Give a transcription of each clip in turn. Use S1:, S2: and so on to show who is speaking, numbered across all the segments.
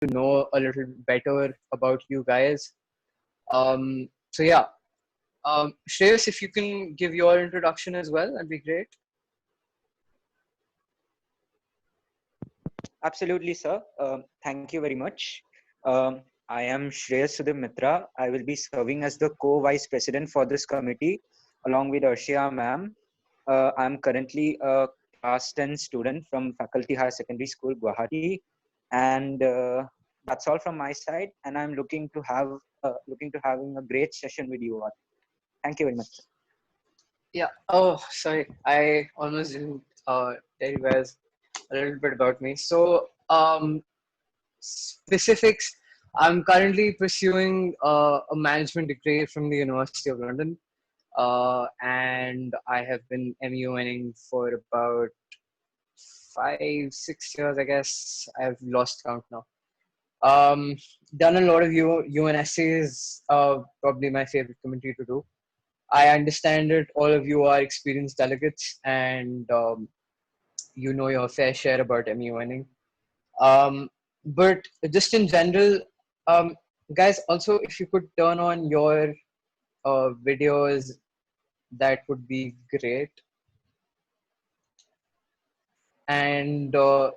S1: to know a little better about you guys. So yeah, Shreyas, if you can give your introduction as well, that'd be great.
S2: Absolutely, sir. Thank you very much. I am Shreyas Sudhir Mitra. I will be serving as the co-vice president for this committee along with Arshia ma'am. I'm currently a class 10 student from Faculty Higher Secondary School, Guwahati. And that's all from my side. And I'm looking to having a great session with you all. Thank you very much, sir.
S1: Yeah. Oh, sorry. I almost didn't tell you guys a little bit about me. So, specifics. I'm currently pursuing a management degree from the University of London, and I have been MUNing for about 5, 6 years, I guess. I've lost count now. Um, Done a lot of UNSCs. Probably my favorite committee to do. I understand it. All of you are experienced delegates, and you know your fair share about MUNing. But just in general, um, guys, also if you could turn on your videos, that would be great. And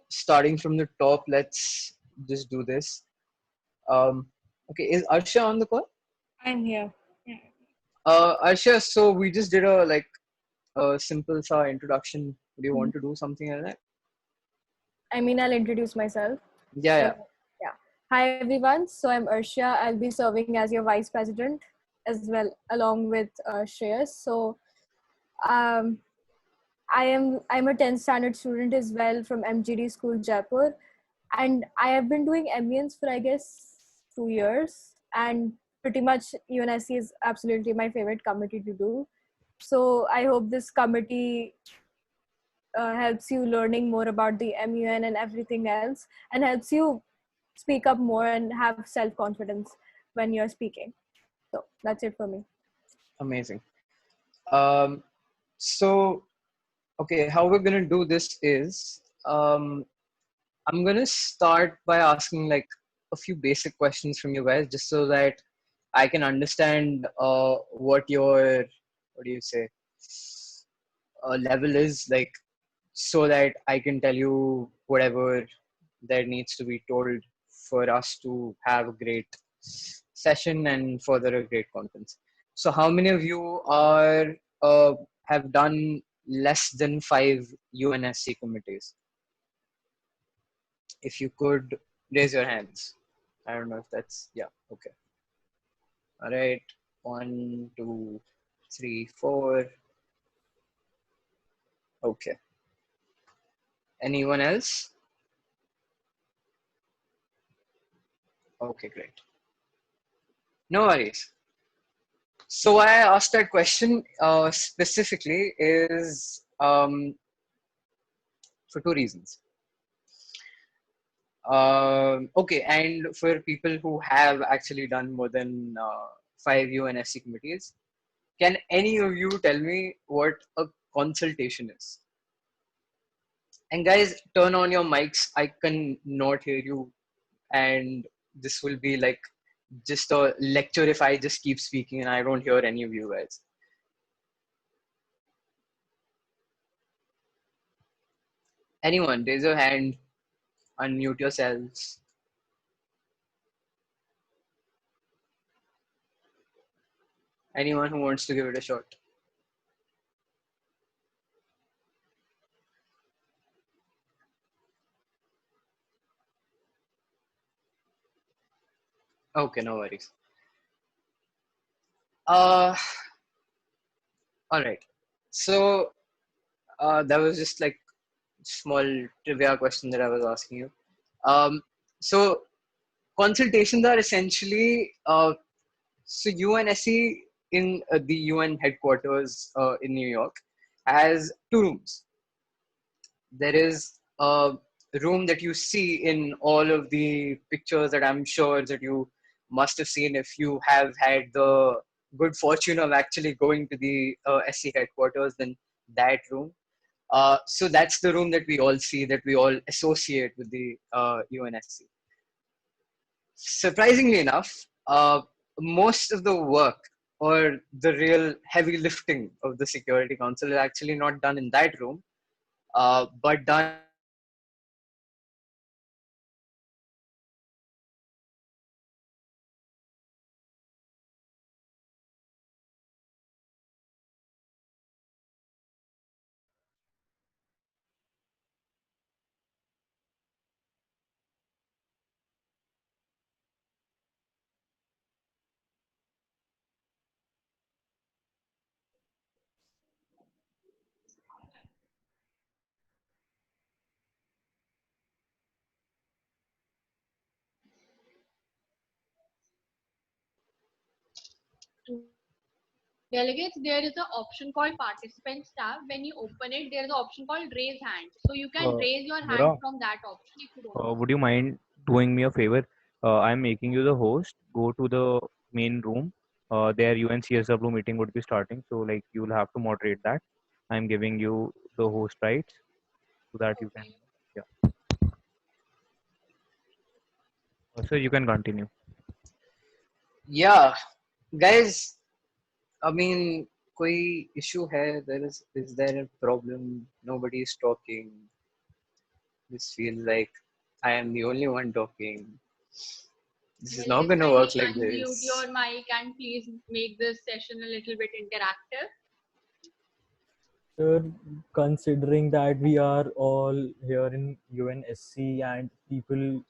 S1: starting from the top, let's just do this. Okay, is Arsha on the call?
S3: I'm here. Yeah.
S1: Arsha, so we just did a simple introduction. Do you want to do something like that?
S3: I mean, I'll introduce myself.
S1: Yeah, yeah.
S3: So, yeah. Hi, everyone. So I'm Arshia. I'll be serving as your vice president as well, along with Shreyas. So um, I'm a 10th standard student as well from MGD School, Jaipur. And I have been doing MBNs for, I guess, 2 years. And pretty much UNSC is absolutely my favorite committee to do. So I hope this committee helps you learning more about the MUN and everything else, and helps you speak up more and have self-confidence when you're speaking. So that's it for me.
S1: Amazing. Um, so, okay, how we're gonna do this is, I'm gonna start by asking like a few basic questions from you guys, just so that I can understand what your, what do you say, level is like, so that I can tell you whatever that needs to be told for us to have a great session and further a great conference. So, how many of you are have done less than 5 UNSC committees? If you could raise your hands. I don't know if that's, yeah, okay. All right, 1, 2, 3, 4. Okay. Anyone else? Okay, great. No worries. So why I asked that question specifically is for two reasons. Okay, and for people who have actually done more than 5 UNSC committees, can any of you tell me what a consultation is? And guys, turn on your mics. I can not hear you, and this will be like just a lecture if I just keep speaking and I don't hear any of you guys. Anyone, raise your hand, unmute yourselves. Anyone who wants to give it a shot. Okay, no worries. Uh, all right. So that was just like small trivia question that I was asking you. So consultations are essentially so UNSC in the UN headquarters in New York has two rooms. There is a room that you see in all of the pictures that I'm sure that you must have seen if you have had the good fortune of actually going to the SC headquarters, then that room. So that's the room that we all see, that we all associate with the UNSC. surprisingly enough, most of the work or the real heavy lifting of the Security Council is actually not done in that room, but done
S4: Delegates, there is an option called Participants tab. When you open it, there is an option called Raise Hand. So you can raise your hand
S5: Nora,
S4: from that option if you don't want.
S5: would you mind doing me a favor? I'm making you the host. Go to the main room. There UNCSW meeting would be starting. So like you'll have to moderate that. I'm giving you the host rights so that you can.
S4: Okay.
S5: Yeah. So you can continue.
S1: yeah, guys. I mean, कोई issue है? Is there a problem? Nobody is talking. This feels like I am the only one talking. This is not
S4: Delegates,
S1: gonna
S4: kindly
S1: work like
S4: unmute
S1: this.
S4: your mic and please make this session a little bit interactive.
S6: Sir, considering that we are all here in UNSC and people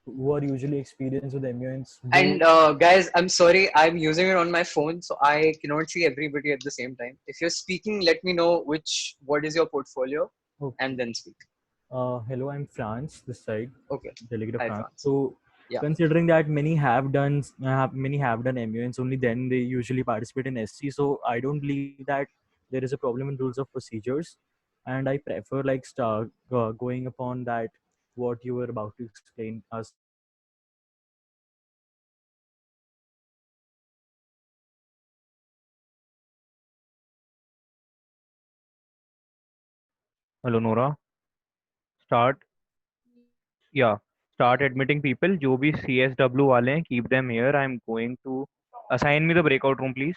S6: who are usually experienced with MUNs
S1: And
S6: do
S1: guys, I'm sorry, I'm using it on my phone, so I cannot see everybody at the same time. If you're speaking, let me know what is your portfolio,
S6: okay.
S1: and then speak.
S6: Hello, I'm France, this side,
S1: Okay.
S6: delegate of
S1: Hi,
S6: France.
S1: France.
S6: So,
S1: Yeah.
S6: considering that many have done MUNs, only then they usually participate in SC. So, I don't believe that there is a problem in rules of procedures, and I prefer like start going upon that what you were about to explain us.
S5: Hello, Nora. Start. Yeah. Start admitting people. जो भी CSW वाले हैं, keep them here. I'm going to assign me the breakout room, please.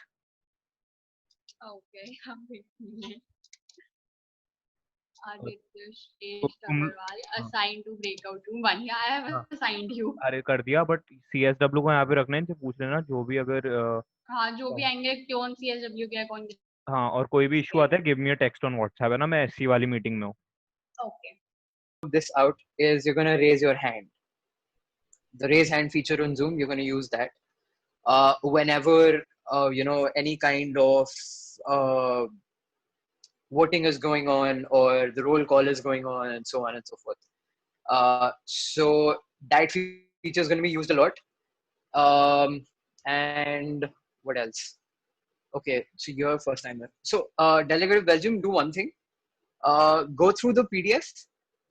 S4: Okay. Aditya
S5: तो
S4: Shresh
S5: तुम
S4: Agarwal assigned to breakout room 1. Yeah, I have
S5: हाँ,
S4: assigned you.
S5: अरे कर दिया बट CSW को यहाँ पे रखना है इनसे पूछ लेना जो भी अगर
S4: हाँ जो भी आएंगे कौन CSW के है कौन
S5: हाँ और कोई भी इशू आता है give me a text on WhatsApp है ना मैं SC वाली मीटिंग में हूँ
S4: Okay.
S1: This out is you're gonna raise your hand. The raise hand feature on Zoom, you're gonna use that. Whenever any kind of uh, voting is going on or the roll call is going on and so on and so forth. So that feature is going to be used a lot. And what else? Okay, so you're first timer. So Delegate of Belgium, do one thing. Go through the PDF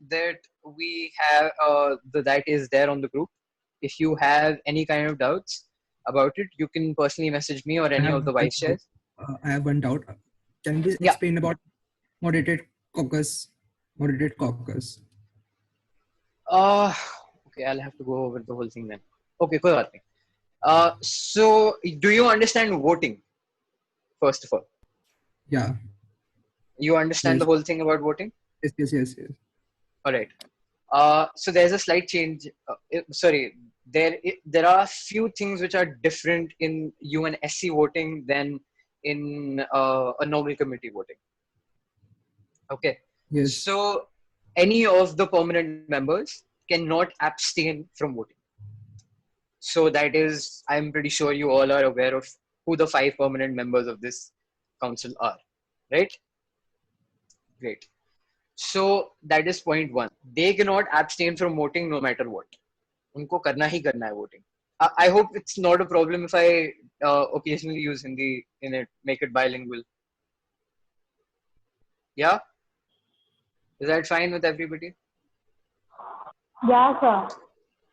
S1: that we have that is there on the group. If you have any kind of doubts about it, you can personally message me or any of the vice chairs.
S7: I have one doubt. Can you please
S1: Yeah.
S7: explain about moderated caucus? Moderated caucus.
S1: Okay, I'll have to go over the whole thing then. Okay, कोई बात नहीं. So do you understand voting? First of all,
S7: Yeah.
S1: you understand
S7: Yes.
S1: the whole thing about voting?
S7: Yes.
S1: All right. So there's a slight change. There are a few things which are different in UNSC voting than in a normal committee voting. Okay.
S7: Yes.
S1: So any of the permanent members cannot abstain from voting. So that is, I'm pretty sure you all are aware of who the 5 permanent members of this council are, right? Great. So that is point 1. They cannot abstain from voting no matter what. उनको करना ही करना है voting. I hope it's not a problem if I occasionally use Hindi in it, make it bilingual. Yeah? Is that fine with everybody?
S3: Yeah, sir.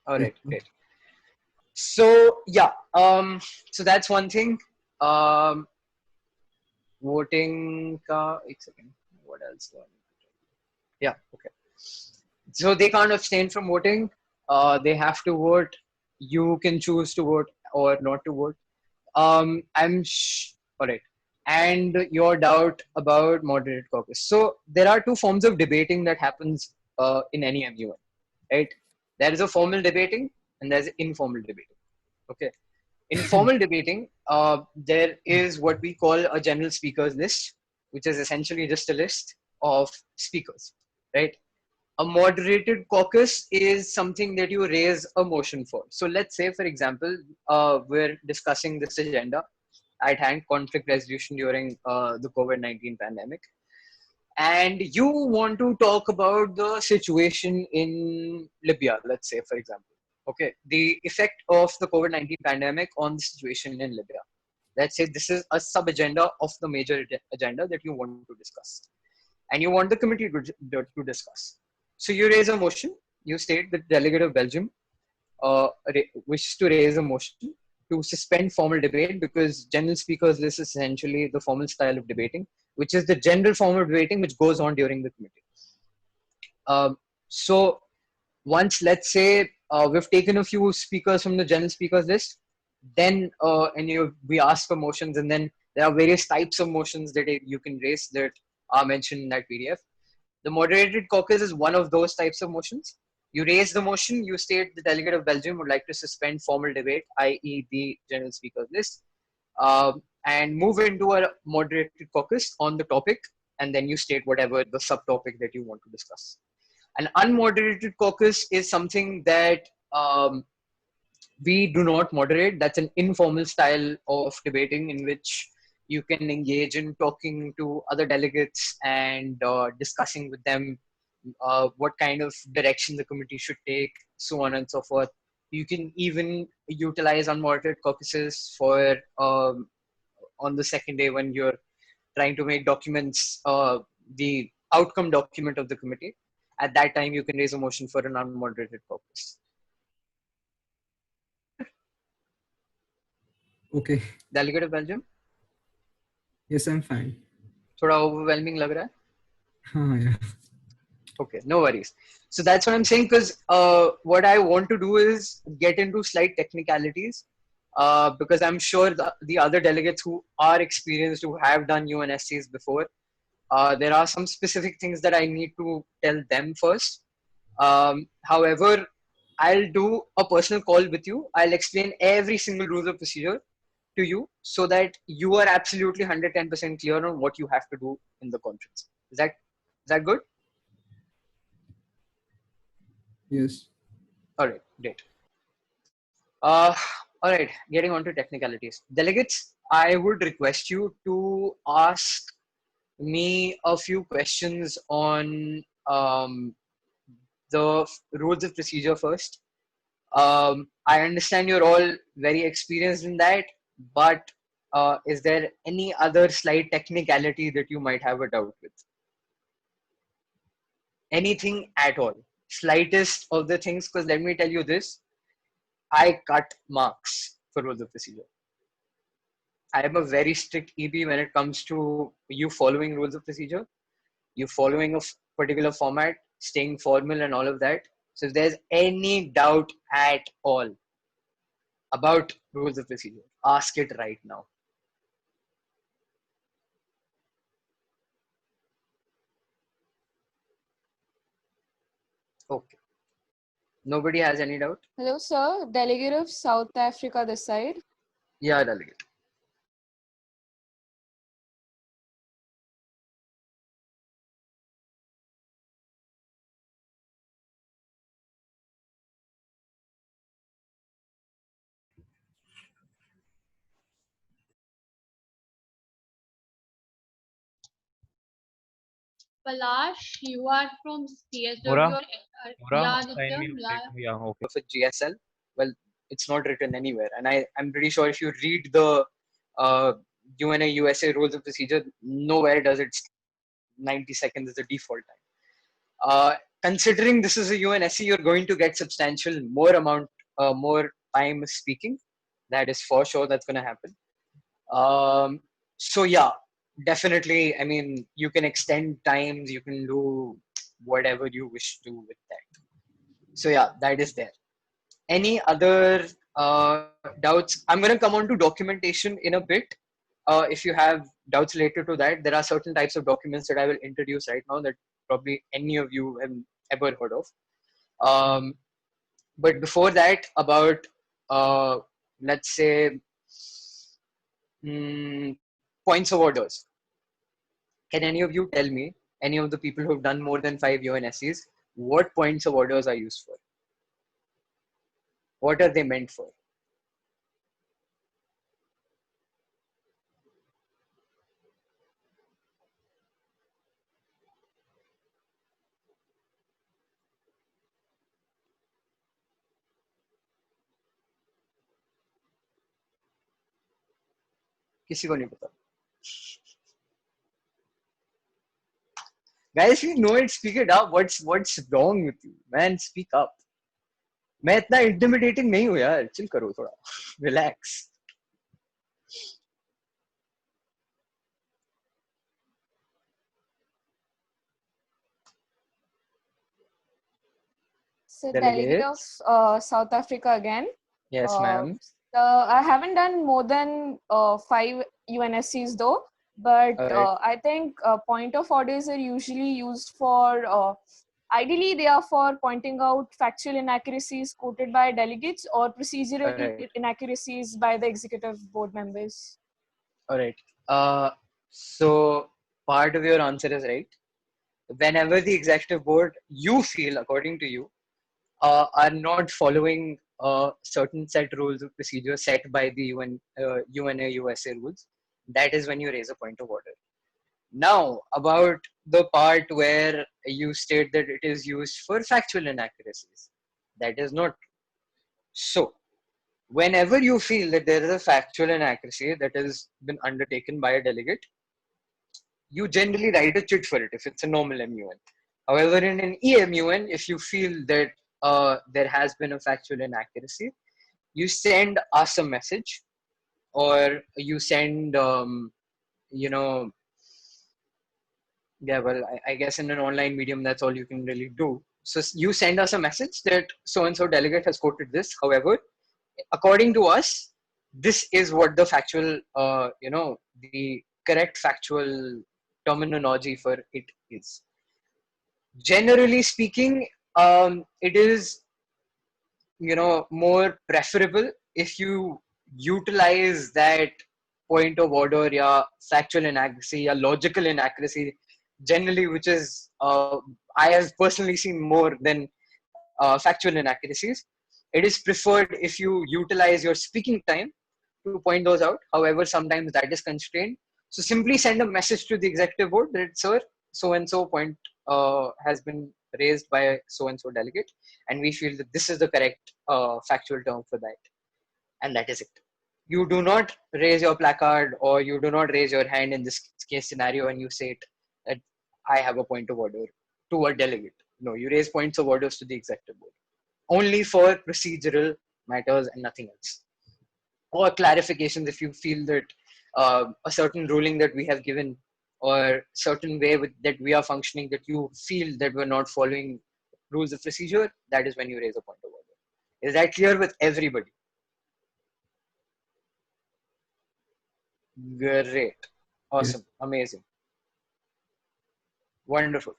S1: All right, great. So yeah, so that's one thing. Voting ka, एक second. What else? Yeah, okay. So they can't abstain from voting. They have to vote. you can choose to vote or not to vote. All right. And your doubt about moderated caucus. So there are two forms of debating that happens in any MUN, right? There is a formal debating and there's informal debating. Okay. In formal debating, there is what we call a general speakers list, which is essentially just a list of speakers, right? A moderated caucus is something that you raise a motion for. So let's say, for example, we're discussing this agenda at hand, conflict resolution during the COVID-19 pandemic, and you want to talk about the situation in Libya, let's say, for example. Okay, the effect of the COVID-19 pandemic on the situation in Libya. Let's say this is a sub agenda of the major agenda that you want to discuss, and you want the committee to discuss. So you raise a motion. You state the delegate of Belgium wishes to raise a motion to suspend formal debate because general speakers list is essentially the formal style of debating, which is the general form of debating which goes on during the committee. So once, let's say, we've taken a few speakers from the general speakers list, then we ask for motions, and then there are various types of motions that you can raise that are mentioned in that PDF. The moderated caucus is one of those types of motions. You raise the motion, you state the delegate of Belgium would like to suspend formal debate, i.e. the general speakers list, and move into a moderated caucus on the topic, and then you state whatever the subtopic that you want to discuss. An unmoderated caucus is something that we do not moderate. That's an informal style of debating in which you can engage in talking to other delegates and discussing with them what kind of direction the committee should take, so on and so forth. You can even utilize unmoderated caucuses for on the second day when you're trying to make documents, the outcome document of the committee. At that time, you can raise a motion for an unmoderated caucus.
S7: Okay.
S1: Delegate of Belgium,
S7: Yes, I'm fine.
S1: थोड़ा overwhelming लग रहा है?
S7: हाँ, yeah.
S1: Okay, no worries. So that's what I'm saying, because what I want to do is get into slight technicalities, because I'm sure the other delegates who are experienced, who have done UNSCs before, there are some specific things that I need to tell them first. However, I'll do a personal call with you. I'll explain every single rules of procedure to you so that you are absolutely 110% clear on what you have to do in the conference. Is that good?
S7: Yes.
S1: All right, great. All right, getting on to technicalities. Delegates, I would request you to ask me a few questions on the rules of procedure first. I understand you're all very experienced in that, but is there any other slight technicality that you might have a doubt with? Anything at all? Slightest of the things, because let me tell you this, I cut marks for rules of procedure. I am a very strict EB when it comes to you following rules of procedure, you following a particular format, staying formal and all of that. So if there's any doubt at all about rules of procedure, ask it right now. Okay. Nobody has any doubt?
S8: Hello, sir. Delegate of South Africa this side.
S1: Yeah, delegate.
S4: Palash, you are from CSW.
S5: Mura?
S4: Yeah,
S5: Sign me
S4: Nityam, yeah.
S5: yeah, okay.
S1: For GSL, well, it's not written anywhere. And I'm pretty sure if you read the UNA USA rules of procedure, nowhere does it 90 seconds is the default time. Considering this is a UNSC, you're going to get substantial more time speaking. That is for sure. That's going to happen. So yeah, definitely. I mean, you can extend times. You can do whatever you wish to with that. So yeah, that is there. Any other doubts? I'm going to come on to documentation in a bit. If you have doubts related to that, there are certain types of documents that I will introduce right now that probably any of you have ever heard of. But before that, about let's say points of orders. Can any of you tell me, any of the people who've done more than 5 UNSCs, what points of orders are used for? What are they meant for? किसी को नहीं पता. Guys, if you know it, speak it up. What's wrong with you, man? Speak up. मैं इतना intimidating नहीं हूँ यार. Chill करो थोड़ा. Relax.
S8: So delegate of South Africa again.
S1: Yes, ma'am.
S8: I haven't done more than 5 UNSCs though, but
S1: Alright.
S8: I think point of orders are usually used for, ideally they are for pointing out factual inaccuracies quoted by delegates or procedural
S1: Alright.
S8: inaccuracies by the executive board members.
S1: Alright. So part of your answer is right. Whenever the executive board, you feel, according to you, are not following certain set rules of procedure set by the UNA USA rules, that is when you raise a point of order. Now, about the part where you state that it is used for factual inaccuracies, that is not so. Whenever you feel that there is a factual inaccuracy that has been undertaken by a delegate, you generally write a chit for it if it's a normal MUN. However, in an EMUN, if you feel that there has been a factual inaccuracy, you send us a message, or you send, yeah, well, I guess in an online medium, that's all you can really do. So you send us a message that so-and-so delegate has quoted this. However, according to us, this is what the factual, the correct factual terminology for it is. Generally speaking, it is, more preferable if you utilize that point of order, yeah, factual inaccuracy, yeah, logical inaccuracy, generally, which is, I have personally seen more than factual inaccuracies. It is preferred if you utilize your speaking time to point those out. However, sometimes that is constrained. So simply send a message to the executive board that, sir, so and so point has been raised by so and so delegate, and we feel that this is the correct factual term for that, and that is it. You do not raise your placard, or you do not raise your hand in this case scenario and you say it, that I have a point of order to a delegate. No, you raise points of orders to the executive board only for procedural matters and nothing else, or clarifications if you feel that a certain ruling that we have given, or certain way that we are functioning, that you feel that we're not following rules of procedure, that is when you raise a point of order. Is that clear with everybody? Great. Awesome.
S7: Yes.
S1: Amazing. Wonderful.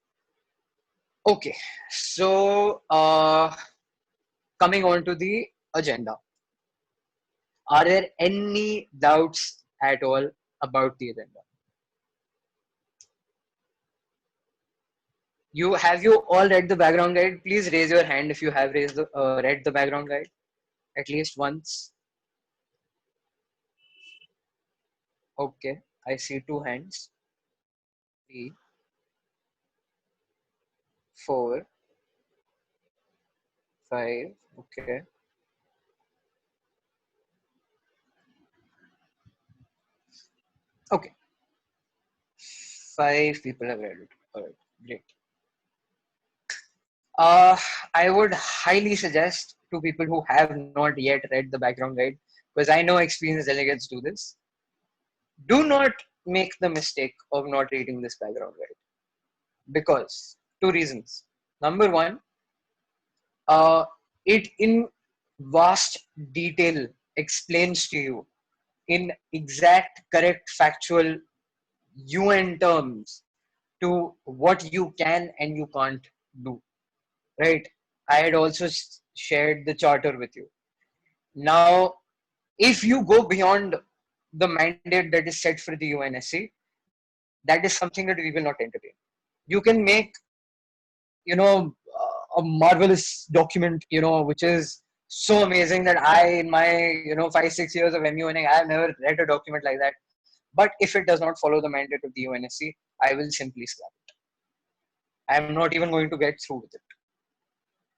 S1: Okay. So coming on to the agenda. Are there any doubts at all about the agenda? Have you all read the background guide? Please raise your hand if you have read the background guide at least once. Okay, I see 2 hands. 3, 4, 5. Okay. Okay. 5 people have read it. All right, great. I would highly suggest to people who have not yet read the background guide, because I know experienced delegates do this. Do not make the mistake of not reading this background guide, because 2 reasons. Number 1, it in vast detail explains to you in exact, correct, factual UN terms to what you can and you can't do, right? I had also shared the charter with you. Now, if you go beyond the mandate that is set for the UNSC, that is something that we will not entertain. You can make, a marvelous document, which is so amazing that in my, 5-6 years of MUNing, I have never read a document like that. But if it does not follow the mandate of the UNSC, I will simply scrap it. I am not even going to get through with it.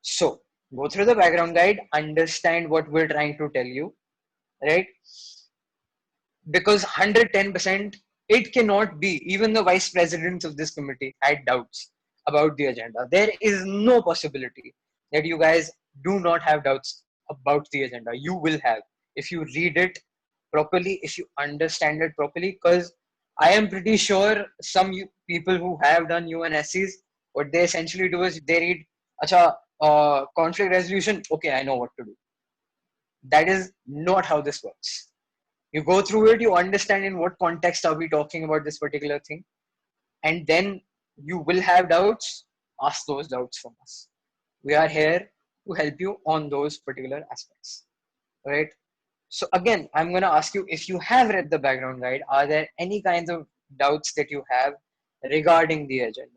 S1: So, go through the background guide, understand what we're trying to tell you, right? Because 110%, it cannot be. Even the vice presidents of this committee had doubts about the agenda. There is no possibility that you guys do not have doubts about the agenda. You will have, if you read it properly, if you understand it properly. Because I am pretty sure some people who have done UNSCs, what they essentially do is they read, acha, conflict resolution, okay, I know what to do. That is not how this works. You go through it, you understand in what context are we talking about this particular thing, and then you will have doubts. Ask those doubts from us. We are here to help you on those particular aspects, right? So again, I'm going to ask you, if you have read the background guide, are there any kinds of doubts that you have regarding the agenda?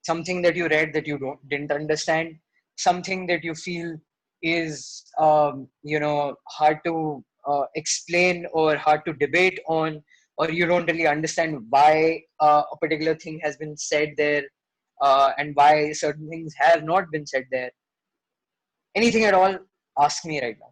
S1: Something that you read that you didn't understand, something that you feel is hard to explain or hard to debate on, or you don't really understand why a particular thing has been said there, and why certain things have not been said there. Anything at all, ask me right now.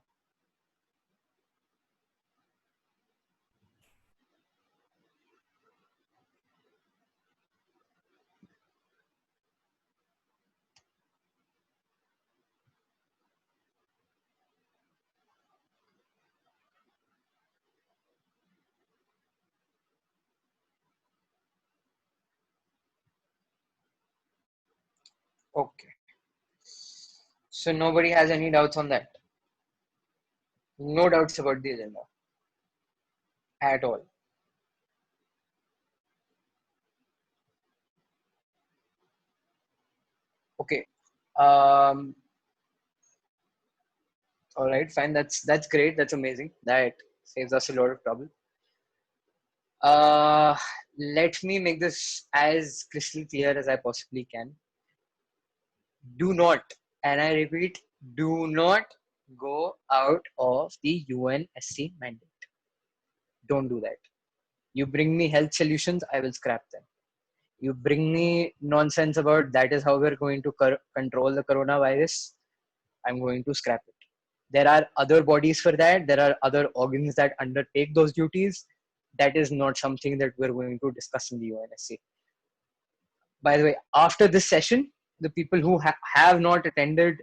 S1: Okay, so nobody has any doubts on that? No doubts about the agenda at all? Okay. um all right, fine. That's great. That's amazing. That saves us a lot of trouble. uh Let me make this as crystal clear as I possibly can. Do not, and I repeat, do not go out of the UNSC mandate. Don't do that. You bring me health solutions, I will scrap them. You bring me nonsense about that is how we're going to control the coronavirus, I'm going to scrap it. There are other bodies for that. There are other organs that undertake those duties. That is not something that we're going to discuss in the UNSC. By the way, after this session, the people who have not attended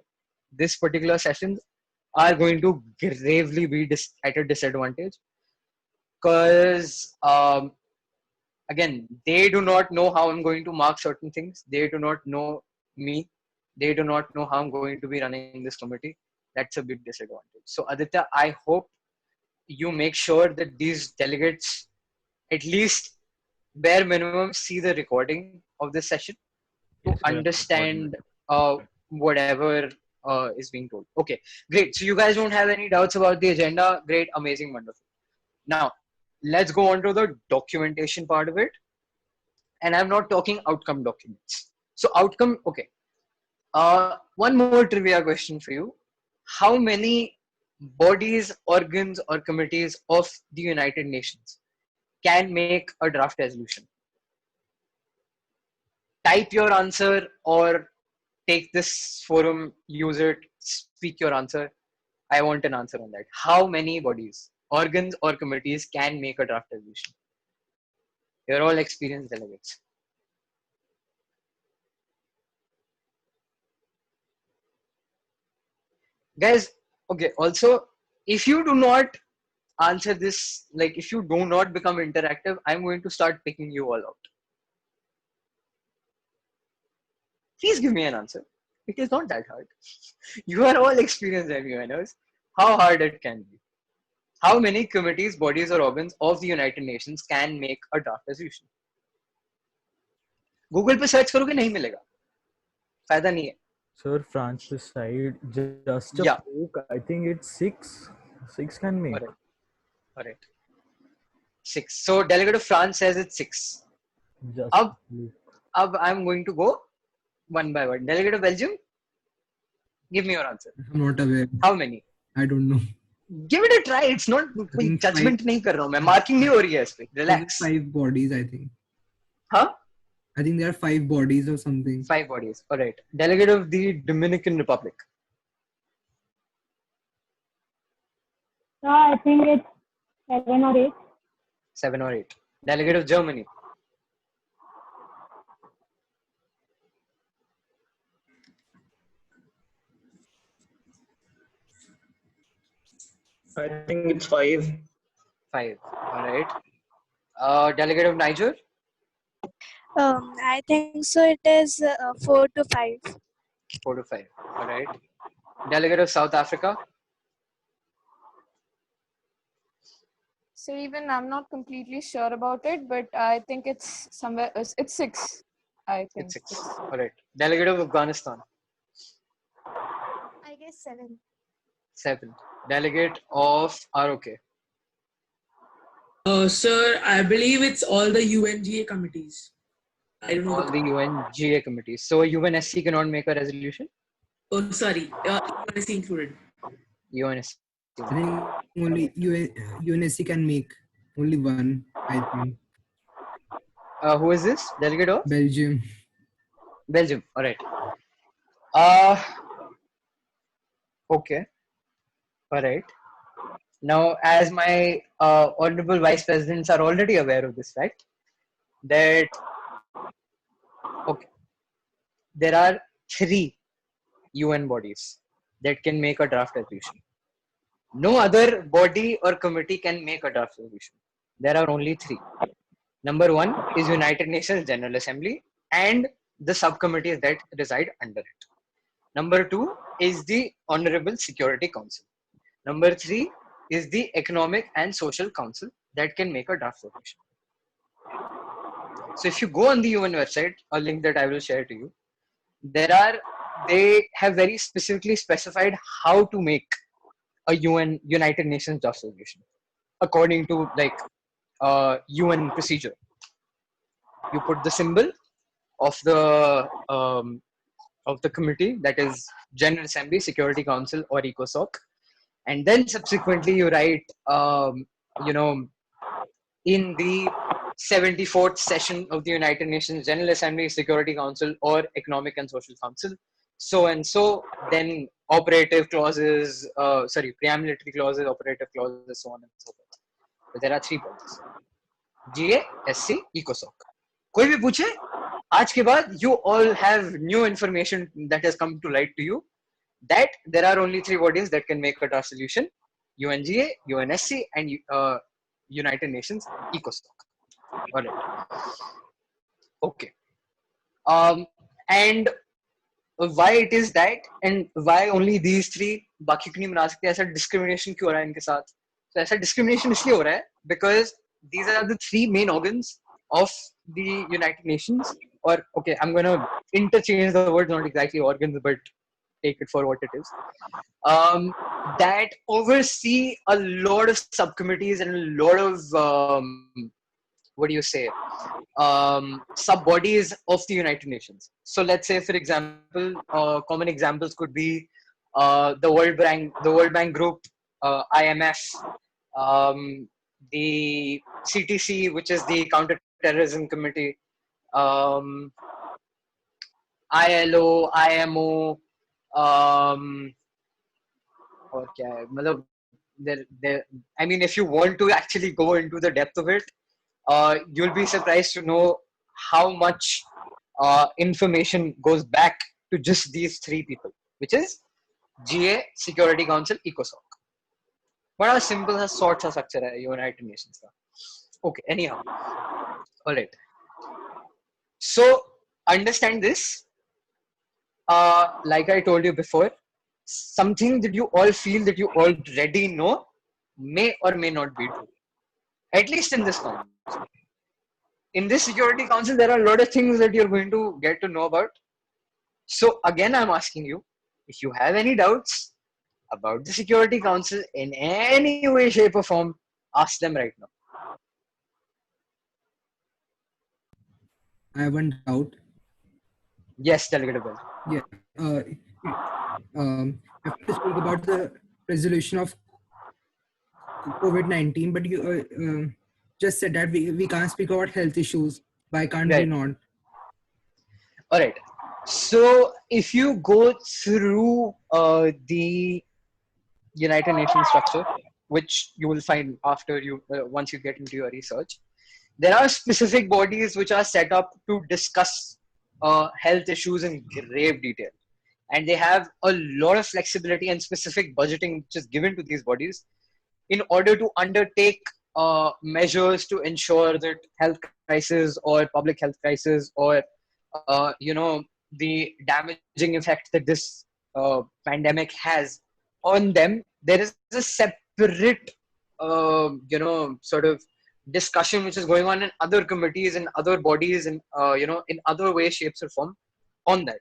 S1: this particular session are going to gravely be at a disadvantage, because again, they do not know how I'm going to mark certain things. They do not know me. They do not know how I'm going to be running this committee. That's a big disadvantage. So Aditya, I hope you make sure that these delegates at least bare minimum see the recording of this session to
S5: Yes, sir, I'm recording
S1: understand
S5: it.
S1: whatever is being told. Okay, great. So you guys don't have any doubts about the agenda. Great, amazing, wonderful. Now, let's go on to the documentation part of it. And I'm not talking outcome documents. So outcome, okay. One more trivia question for you. How many bodies, organs, or committees of the United Nations can make a draft resolution? Type your answer or take this forum, use it, speak your answer. I want an answer on that. How many bodies, organs, or committees can make a draft resolution? You're all experienced delegates. Guys, okay, also, if you do not answer this, like if you do not become interactive, I'm going to start picking you all out. Please give me an answer. It is not that hard. You are all experienced MUNers. How hard it can be? How many committees, bodies, or organs of the United Nations can make a draft resolution? Google पे search करोगे नहीं मिलेगा, फायदा नहीं है.
S6: Sir, France decide just a
S1: Yeah.
S6: poke. I think it's six. Six can make.
S1: Alright. Alright. 6. So delegate of France says it's 6.
S6: Just
S1: Ab I'm going to go one by one. Delegate of Belgium, give me your answer.
S7: I'm not aware.
S1: How many?
S7: I don't know.
S1: Give it a try. It's not कोई
S7: think
S1: judgment नहीं कर रहा हूँ मैं. Marking नहीं हो रही है इस पे. Relax.
S7: 5 bodies, I think.
S1: Huh?
S7: I think there are 5 bodies or something.
S1: 5 bodies. All right. Delegate of the Dominican Republic.
S9: I think it's 7 or 8.
S1: 7 or 8. Delegate of Germany.
S10: I think it's 5.
S1: 5. All right. Delegate of Niger.
S11: I think so. It is 4 to 5.
S1: 4 to 5. All right. Delegate of South Africa.
S8: So even I'm not completely sure about it, but I think it's somewhere. It's 6. I think
S1: It's 6. All right. Delegate of Afghanistan.
S11: I guess 7.
S1: 7. Delegate of ROK.
S12: Sir, I believe it's all the UNGA committees. I don't know.
S1: All the UNGA committees. So UNSC cannot make a resolution?
S12: Oh, sorry. UNSC included.
S1: UNSC.
S7: I think only UNSC can make only one, I think.
S1: Who is this? Delegate of?
S7: Belgium.
S1: Belgium. All right. Okay. All right. Now, as my honorable vice presidents are already aware of this fact, that okay, there are 3 UN bodies that can make a draft resolution. No other body or committee can make a draft resolution. There are only 3. Number 1 is United Nations General Assembly and the subcommittees that reside under it. Number 2 is the Honorable Security Council. Number 3 is the Economic and Social Council that can make a draft resolution. So if you go on the UN website, a link that I will share to you, they have very specifically specified how to make a United Nations draft resolution according to like UN procedure. You put the symbol of the committee, that is General Assembly, Security Council, or ECOSOC, and then subsequently you write, in the 74th session of the United Nations General Assembly, Security Council, or Economic and Social Council, so and so, then operative clauses, preambulatory clauses, operative clauses, so on and so forth. So there are 3 bodies: GA, SC, ECOSOC. कोई भी पूछे आज के बाद, you all have new information that has come to light to you, that there are only 3 bodies that can make a draft solution: UNGA, UNSC, and United Nations ECOSOC. All right. Okay. And why it is that, and why only these 3, बाकी क्यों नहीं बना सकते? ऐसा discrimination क्यों हो रहा है इनके साथ? So ऐसा discrimination इसलिए हो रहा है because these are the 3 main organs of the United Nations. Or okay, I'm gonna interchange the words, not exactly organs, but take it for what it is. That oversee a lot of subcommittees and a lot of sub-bodies of the United Nations. So let's say, for example, common examples could be the World Bank Group, IMF, the CTC, which is the Counter-Terrorism Committee, ILO, IMO, और क्या है, मतलब I mean, if you want to actually go into the depth of it, you'll be surprised to know how much information goes back to just these 3 people, which is GA, Security Council, ECOSOC. बड़ा simple सा short सा structure है United Nations का. Okay, anyhow, all right. So understand this. like I told you before, something that you all feel that you already know may or may not be true. At least in this council. In this Security Council, there are a lot of things that you're going to get to know about. So again, I'm asking you, if you have any doubts about the Security Council in any way, shape, or form, ask them right now.
S7: I have one doubt.
S1: Yes, Delegate Abel.
S7: Yeah. I have to speak about the resolution of COVID-19, but you just said that we can't speak about health issues. Why can't we
S1: Right.
S7: not?
S1: All right. So if you go through the United Nations structure, which you will find after you once you get into your research, there are specific bodies which are set up to discuss health issues in grave detail, and they have a lot of flexibility and specific budgeting which is given to these bodies in order to undertake measures to ensure that health crisis or public health crisis or the damaging effect that this pandemic has on them. There is a separate sort of discussion which is going on in other committees and other bodies and in other ways, shapes, or form on that.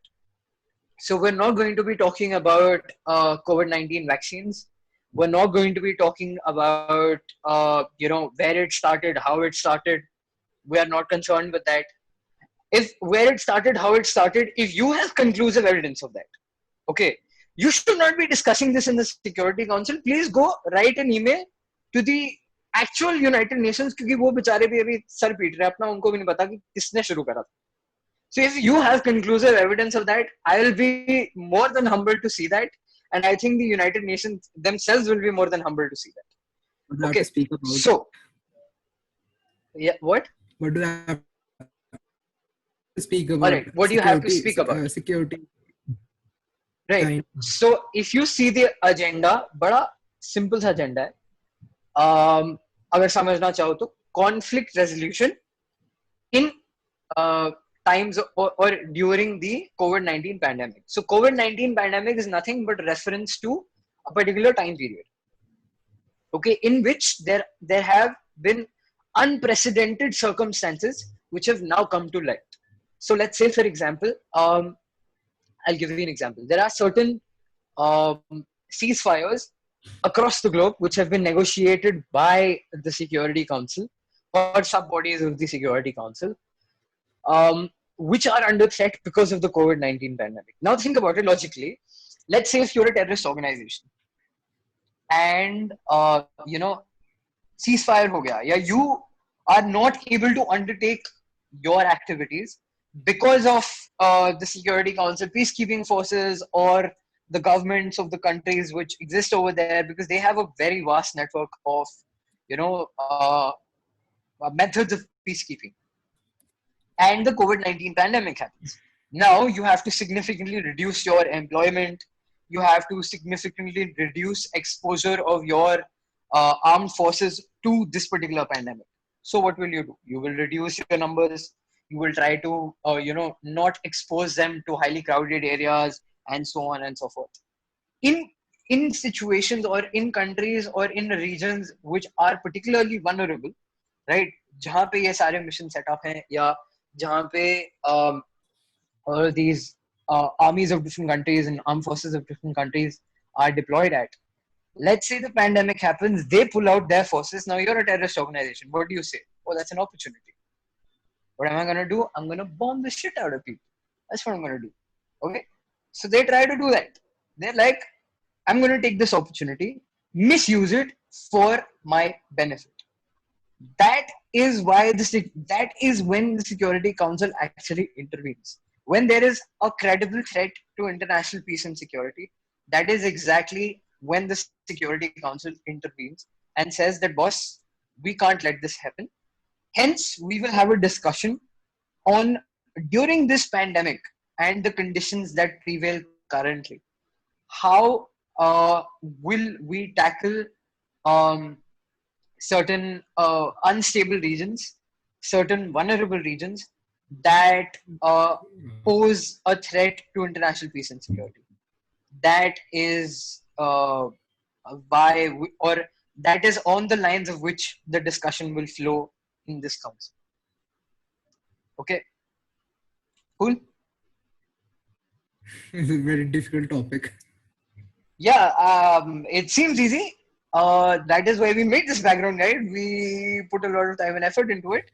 S1: So we're not going to be talking about COVID-19 vaccines. We're not going to be talking about where it started, how it started. We are not concerned with that. If where it started, how it started, if you have conclusive evidence of that, okay, you should not be discussing this in the Security Council. Please go write an email to the actual United Nations, क्योंकि वो बेचारे भी अभी sir पीट रहे हैं अपना, उनको भी नहीं पता कि किसने शुरू करा था. So if you have conclusive evidence of that, I will be more than humbled to see that, and I think the United Nations themselves will be more than humbled to see that.
S7: What do I have
S1: Okay,
S7: to speak about?
S1: so yeah, what?
S7: What do I have to speak about?
S1: All right, what do you have to speak about?
S7: Security.
S1: Right.
S7: Kind.
S1: So if you see the agenda, बड़ा simple सा agenda है. अगर समझना चाहो तो conflict resolution in times or during the COVID-19 pandemic. So COVID-19 pandemic is nothing but reference to a particular time period, okay, in which there have been unprecedented circumstances which have now come to light. So let's say, for example, I'll give you an example. There are certain ceasefires across the globe which have been negotiated by the Security Council or sub-bodies of the Security Council, which are under threat because of the COVID-19 pandemic. Now think about it logically. Let's say if you're a terrorist organization and ceasefire ho gaya, yeah, you are not able to undertake your activities because of the Security Council, peacekeeping forces, or the governments of the countries which exist over there, because they have a very vast network of methods of peacekeeping. And the COVID-19 pandemic happens. Now you have to significantly reduce your employment. You have to significantly reduce exposure of your armed forces to this particular pandemic. So what will you do? You will reduce your numbers. You will try to, not expose them to highly crowded areas and so on and so forth. In situations or in countries or in regions which are particularly vulnerable, right? जहाँ पे ये सारे mission setup हैं या जहाँ पे all these armies of different countries and armed forces of different countries are deployed at. Let's say the pandemic happens, they pull out their forces. Now you're a terrorist organization. What do you say? Oh, that's an opportunity. What am I going to do? I'm going to bomb the shit out of people. That's what I'm going to do. Okay? So they try to do that. They're like, I'm going to take this opportunity, misuse it for my benefit. That is when the Security Council actually intervenes. When there is a credible threat to international peace and security, that is exactly when the Security Council intervenes and says that, boss, we can't let this happen. Hence, we will have a discussion on, during this pandemic and the conditions that prevail currently, how will we tackle certain unstable regions, certain vulnerable regions, that pose a threat to international peace and security. That is or that is on the lines of which the discussion will flow in this council. Okay, cool.
S7: It's a very difficult topic.
S1: Yeah, it seems easy. That is why we made this background guide. We put a lot of time and effort into it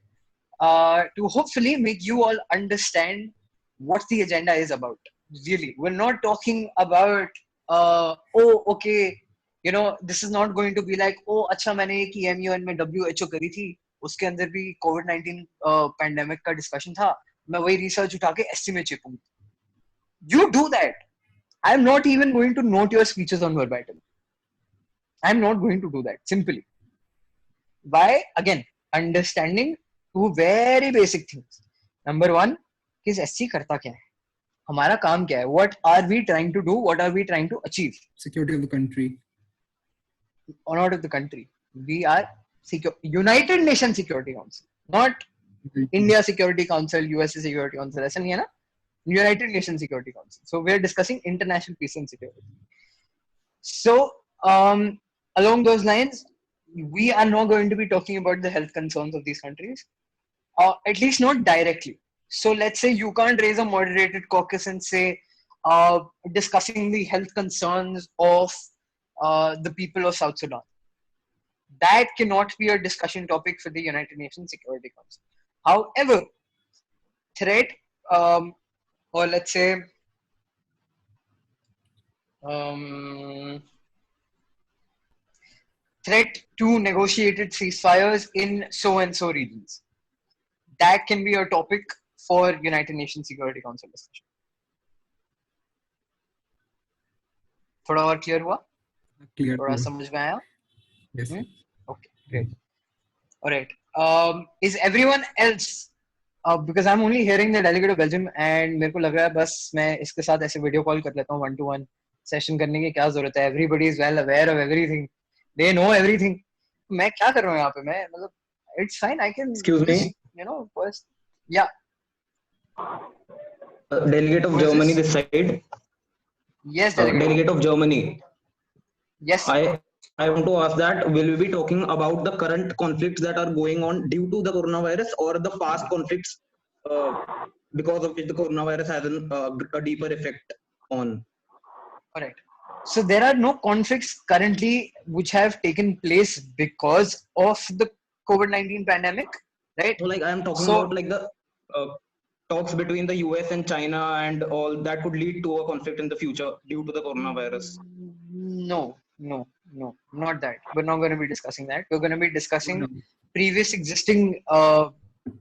S1: to hopefully make you all understand what the agenda is about. Really, we're not talking about, oh, okay, this is not going to be like, oh, अच्छा मैंने एक EMUN में WHO करी थी, उसके अंदर भी COVID-19 pandemic का डिस्कशन था, मैं वही रिसर्च उठा के SC में चिपूंगा. You do that. I'm not even going to note your speeches on verbatim. I'm not going to do that, simply. Why? Again, understanding two very basic things. Number one, किस SC करता क्या है? हमारा काम क्या है? What are we trying to do? What are we trying to achieve?
S7: Security of the country.
S1: Or not of the country. We are United Nations Security Council, not India Security Council, USA Security Council. ऐसा नहीं है ना? United Nations Security Council. So we are discussing international peace and security. So along those lines, we are not going to be talking about the health concerns of these countries, at least not directly. So let's say you can't raise a moderated caucus and say discussing the health concerns of the people of South Sudan. That cannot be a discussion topic for the United Nations Security Council. However, threat or let's say threat to negotiated ceasefires in so and so regions. That can be a topic for United Nations Security Council discussion. थोड़ा और clear हुआ?
S7: Clear.
S1: थोड़ा समझ में आया?
S7: Yes.
S1: Okay, great. All right. Is everyone else? Because I'm only hearing the delegate of Belgium, and मेरे को लग रहा है बस मैं इसके साथ ऐसे वीडियो कॉल कर लेता हूँ 1-to-1 सेशन करने की क्या जरूरत है? Everybody is well aware of everything. They know everything. मैं क्या कर रहा हूँ यहाँ पे? मैं मतलब it's fine. I can.
S10: Excuse me.
S1: First. Yeah.
S10: Delegate of Germany this side.
S1: Yes,
S10: delegate of Germany.
S1: Yes.
S10: I want to ask that will we be talking about the current conflicts that are going on due to the coronavirus or the past conflicts because of which the coronavirus has a deeper effect on?
S1: All right. So there are no conflicts currently which have taken place because of the COVID-19 pandemic, right?
S10: So like I am talking about like the talks between the US and China and all that could lead to a conflict in the future due to the coronavirus.
S1: No, not that. We're not going to be discussing that. We're going to be discussing previous existing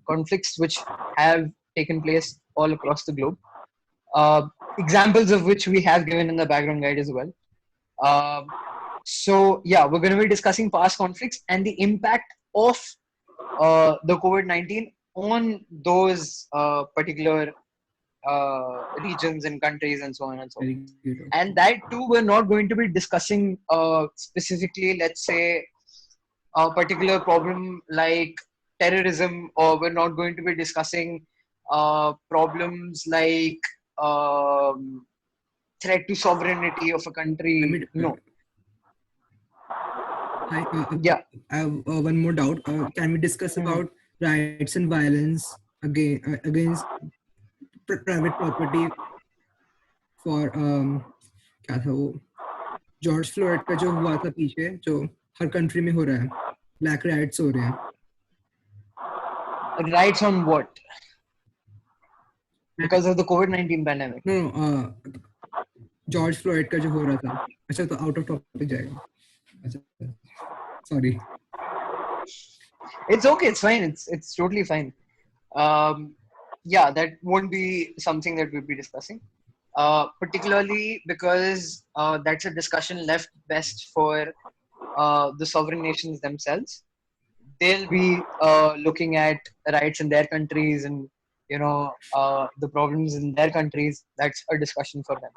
S1: conflicts which have taken place all across the globe. Examples of which we have given in the background guide as well. So yeah, we're going to be discussing past conflicts and the impact of the COVID-19 on those particular regions and countries and so on and so on. And that too, we're not going to be discussing specifically, let's say, a particular problem like terrorism, or we're not going to be discussing problems like threat to sovereignty of a country. No.
S7: Yeah. I have one more doubt. Can we discuss about rights and violence against private property for क्या था वो George Floyd का जो हुआ था पीछे जो हर country में हो रहा है ब्लैक राइट्स हो रहे हैं
S1: rights on what? Because of the COVID-19 pandemic?
S7: No, George Floyd का जो हो रहा था अच्छा तो आउट ऑफ टॉपिक जाएगा अच्छा sorry
S1: It's okay, it's fine, it's totally fine. Yeah, that won't be something that we'll be discussing. Particularly because that's a discussion left best for the sovereign nations themselves. They'll be looking at rights in their countries and the problems in their countries. That's a discussion for them.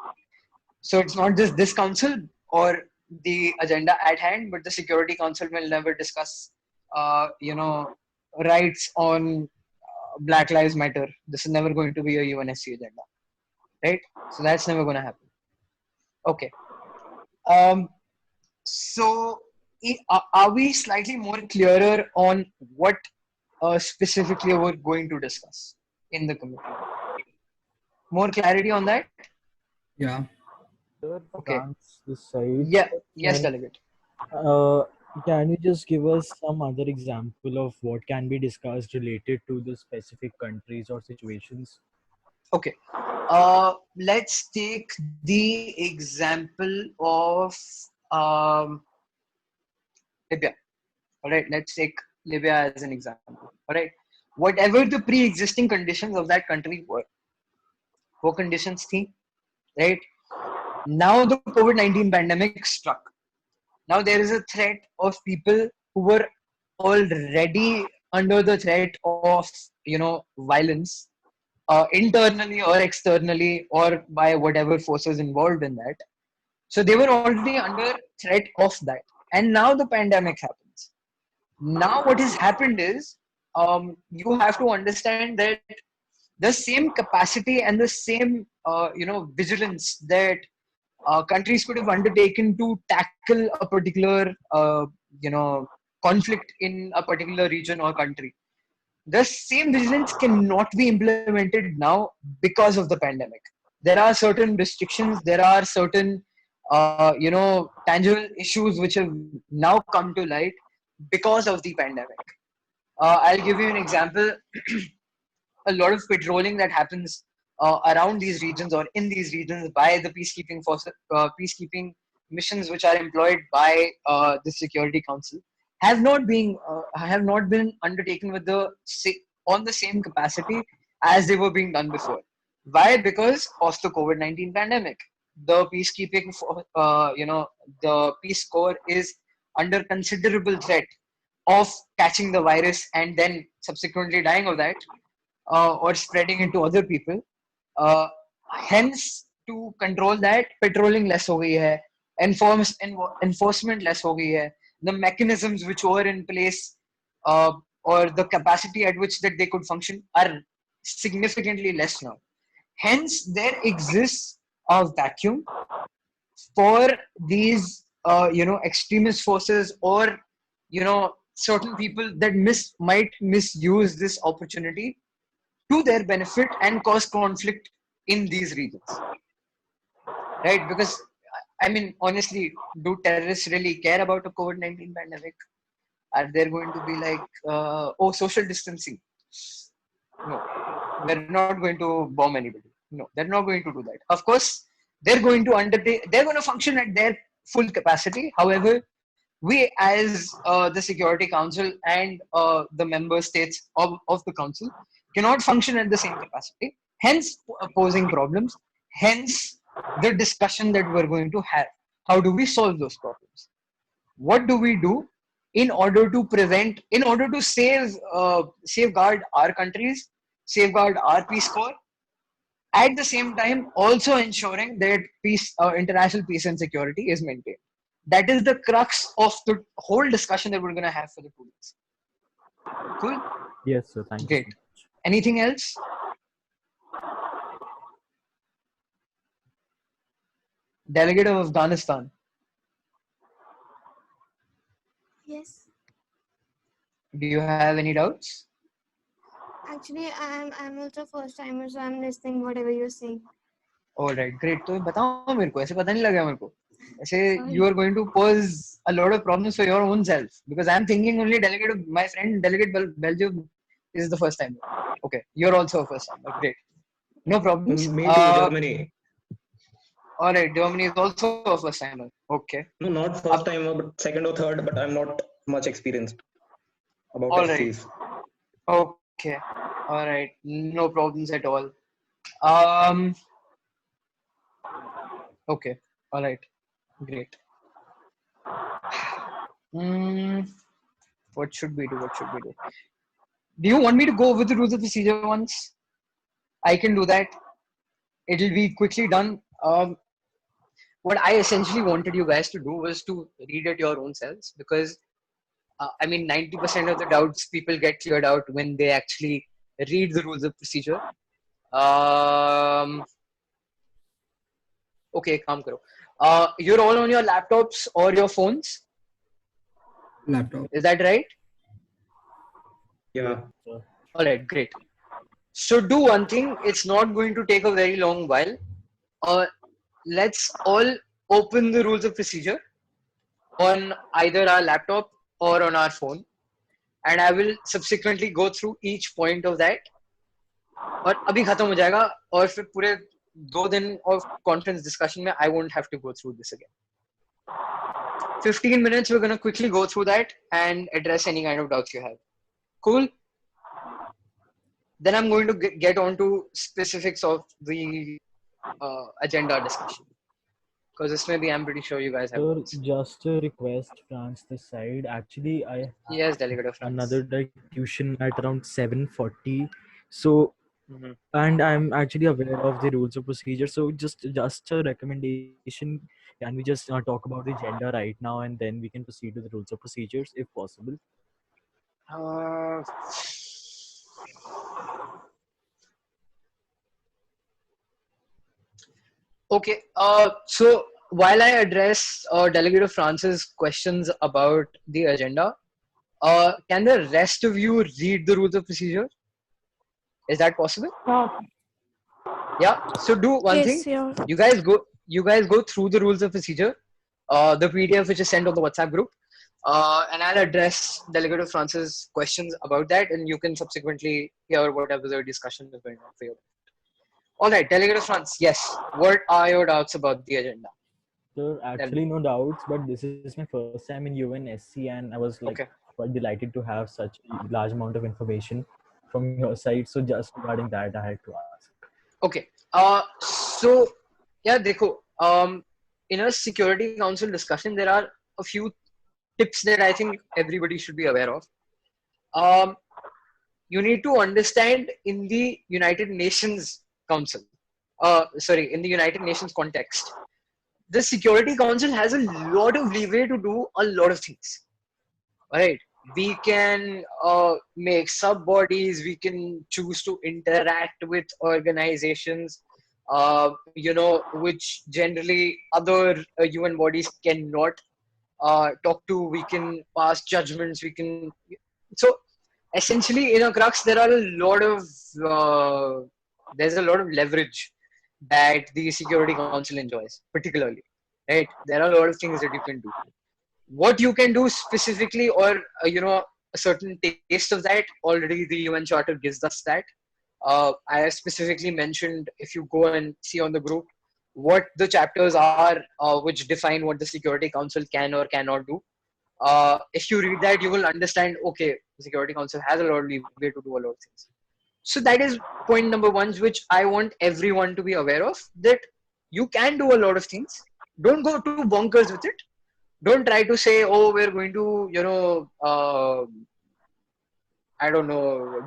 S1: So it's not just this council or the agenda at hand, but the Security Council will never discuss rights on Black Lives Matter. This is never going to be a UNSC agenda, right? So that's never going to happen. Okay. So are we slightly more clearer on what specifically we're going to discuss in the committee? More clarity on that?
S7: Yeah.
S1: Okay.
S6: This side.
S1: Yeah. Yes, delegate.
S6: Can you just give us some other example of what can be discussed related to the specific countries or situations?
S1: Okay. Let's take the example of Libya. All right. Let's take Libya as an example. All right. Whatever the pre-existing conditions of that country were, what conditions थी, right? Now the COVID-19 pandemic struck. Now there is a threat of people who were already under the threat of, violence, internally or externally, or by whatever forces involved in that. So they were already under threat of that. And now the pandemic happens. Now what has happened is, you have to understand that the same capacity and the same, vigilance that countries could have undertaken to tackle a particular, conflict in a particular region or country. The same vigilance cannot be implemented now because of the pandemic. There are certain restrictions. There are certain, tangible issues which have now come to light because of the pandemic. I'll give you an example. A lot of patrolling that happens around these regions or in these regions by the peacekeeping forces, peacekeeping missions which are employed by the Security Council have not been undertaken with on the same capacity as they were being done before. Why? Because of the COVID-19 pandemic. The peacekeeping, the Peace Corps is under considerable threat of catching the virus and then subsequently dying of that, or spreading it to other people. Hence, to control that, patrolling less हो गई है, enforcement less हो गई है. The mechanisms which were in place, or the capacity at which that they could function, are significantly less now. Hence, there exists a vacuum for these, extremist forces, or certain people that might misuse this opportunity to their benefit and cause conflict in these regions, right? Because honestly, do terrorists really care about a COVID-19 pandemic? Are they going to be like, social distancing? No, they're not going to bomb anybody. No, they're not going to do that. Of course, they're going to function at their full capacity. However, we as the Security Council and the member states of the council cannot function at the same capacity, hence posing problems, hence the discussion that we're going to have. How do we solve those problems? What do we do in order to safeguard our countries, safeguard our Peace Corps, at the same time also ensuring that international peace and security is maintained? That is the crux of the whole discussion that we're going to have for the 2 weeks. Cool?
S6: Yes, sir. Thank
S1: Great.
S6: you.
S1: Anything else? Delegate of Afghanistan.
S11: Yes.
S1: Do you have any doubts?
S11: Actually, I'm also first timer, so I'm listening whatever you're saying.
S1: All right, great. तो बताओ मेरे को, ऐसे पता नहीं लगा मेरे को. ऐसे you are going to pose a lot of problems for your own self, because I'm thinking only my friend delegate Belgium is the first time. Okay, you're also a first timer. Great. No problems.
S10: Me too, Germany.
S1: All right, Germany is also a first timer. Okay.
S10: No, not first timer, but second or third. But I'm not much experienced about
S1: All
S10: SCs.
S1: right. Okay. All right. No problems at all. Okay. All right. Great. What should we do? Do you want me to go over the rules of procedure once? I can do that. It'll be quickly done. What I essentially wanted you guys to do was to read it your own selves, because 90% of the doubts people get cleared out when they actually read the rules of procedure. Okay, काम करो. You're all on your laptops or your phones.
S7: Laptop.
S1: Is that right?
S10: Yeah.
S1: All right, great. So do one thing. It's not going to take a very long while. Let's all open the rules of procedure on either our laptop or on our phone, and I will subsequently go through each point of that. और अभी खत्म हो जाएगा और फिर पूरे 2 दिन of conference discussion में I won't have to go through this again. 15 minutes we're going to quickly go through that and address any kind of doubts you have. Cool? Then I'm going to get on to specifics of the agenda discussion. Because this maybe I'm pretty sure you guys have.
S6: So just a request, France, this side. Actually, I
S1: Yes, Delegate of France.
S6: another like tuition at around 7:40. So and I'm actually aware of the rules of procedure. So just a recommendation. Can we just talk about the agenda right now and then we can proceed to the rules of procedures if possible?
S1: Okay. So while I address Delegate of France's questions about the agenda, can the rest of you read the rules of procedure? Is that possible? Yeah. So do one thing.
S13: Yeah.
S1: You guys go through the rules of procedure, the PDF which is sent on the WhatsApp group, and I'll address Delegate of France's questions about that, and you can subsequently hear whatever the discussion is going on for you. All right, Delegate of France. Yes. What are your doubts about the agenda?
S6: There are actually no doubts, but this is my first time in UNSC, and I was like quite delighted to have such a large amount of information from your side. So just regarding that, I had to ask.
S1: Okay. So yeah, dekho. In a Security Council discussion, there are a few tips that I think everybody should be aware of. You need to understand in the United Nations Council. In the United Nations context, the Security Council has a lot of leeway to do a lot of things. Right? We can make sub bodies. We can choose to interact with organizations, which generally other UN bodies cannot talk to. We can pass judgments. So essentially, in a crux, there are a lot of there's a lot of leverage that the Security Council enjoys, particularly. Right? There are a lot of things that you can do. What you can do specifically, or a certain taste of that, already the UN Charter gives us that. I have specifically mentioned, if you go and see on the group, what the chapters are which define what the Security Council can or cannot do. If you read that, you will understand, okay, the Security Council has a lot of leeway to do a lot of things. So that is point number 1, which I want everyone to be aware of, that you can do a lot of things. Don't go too bonkers with it. Don't try to say, oh, we're going to,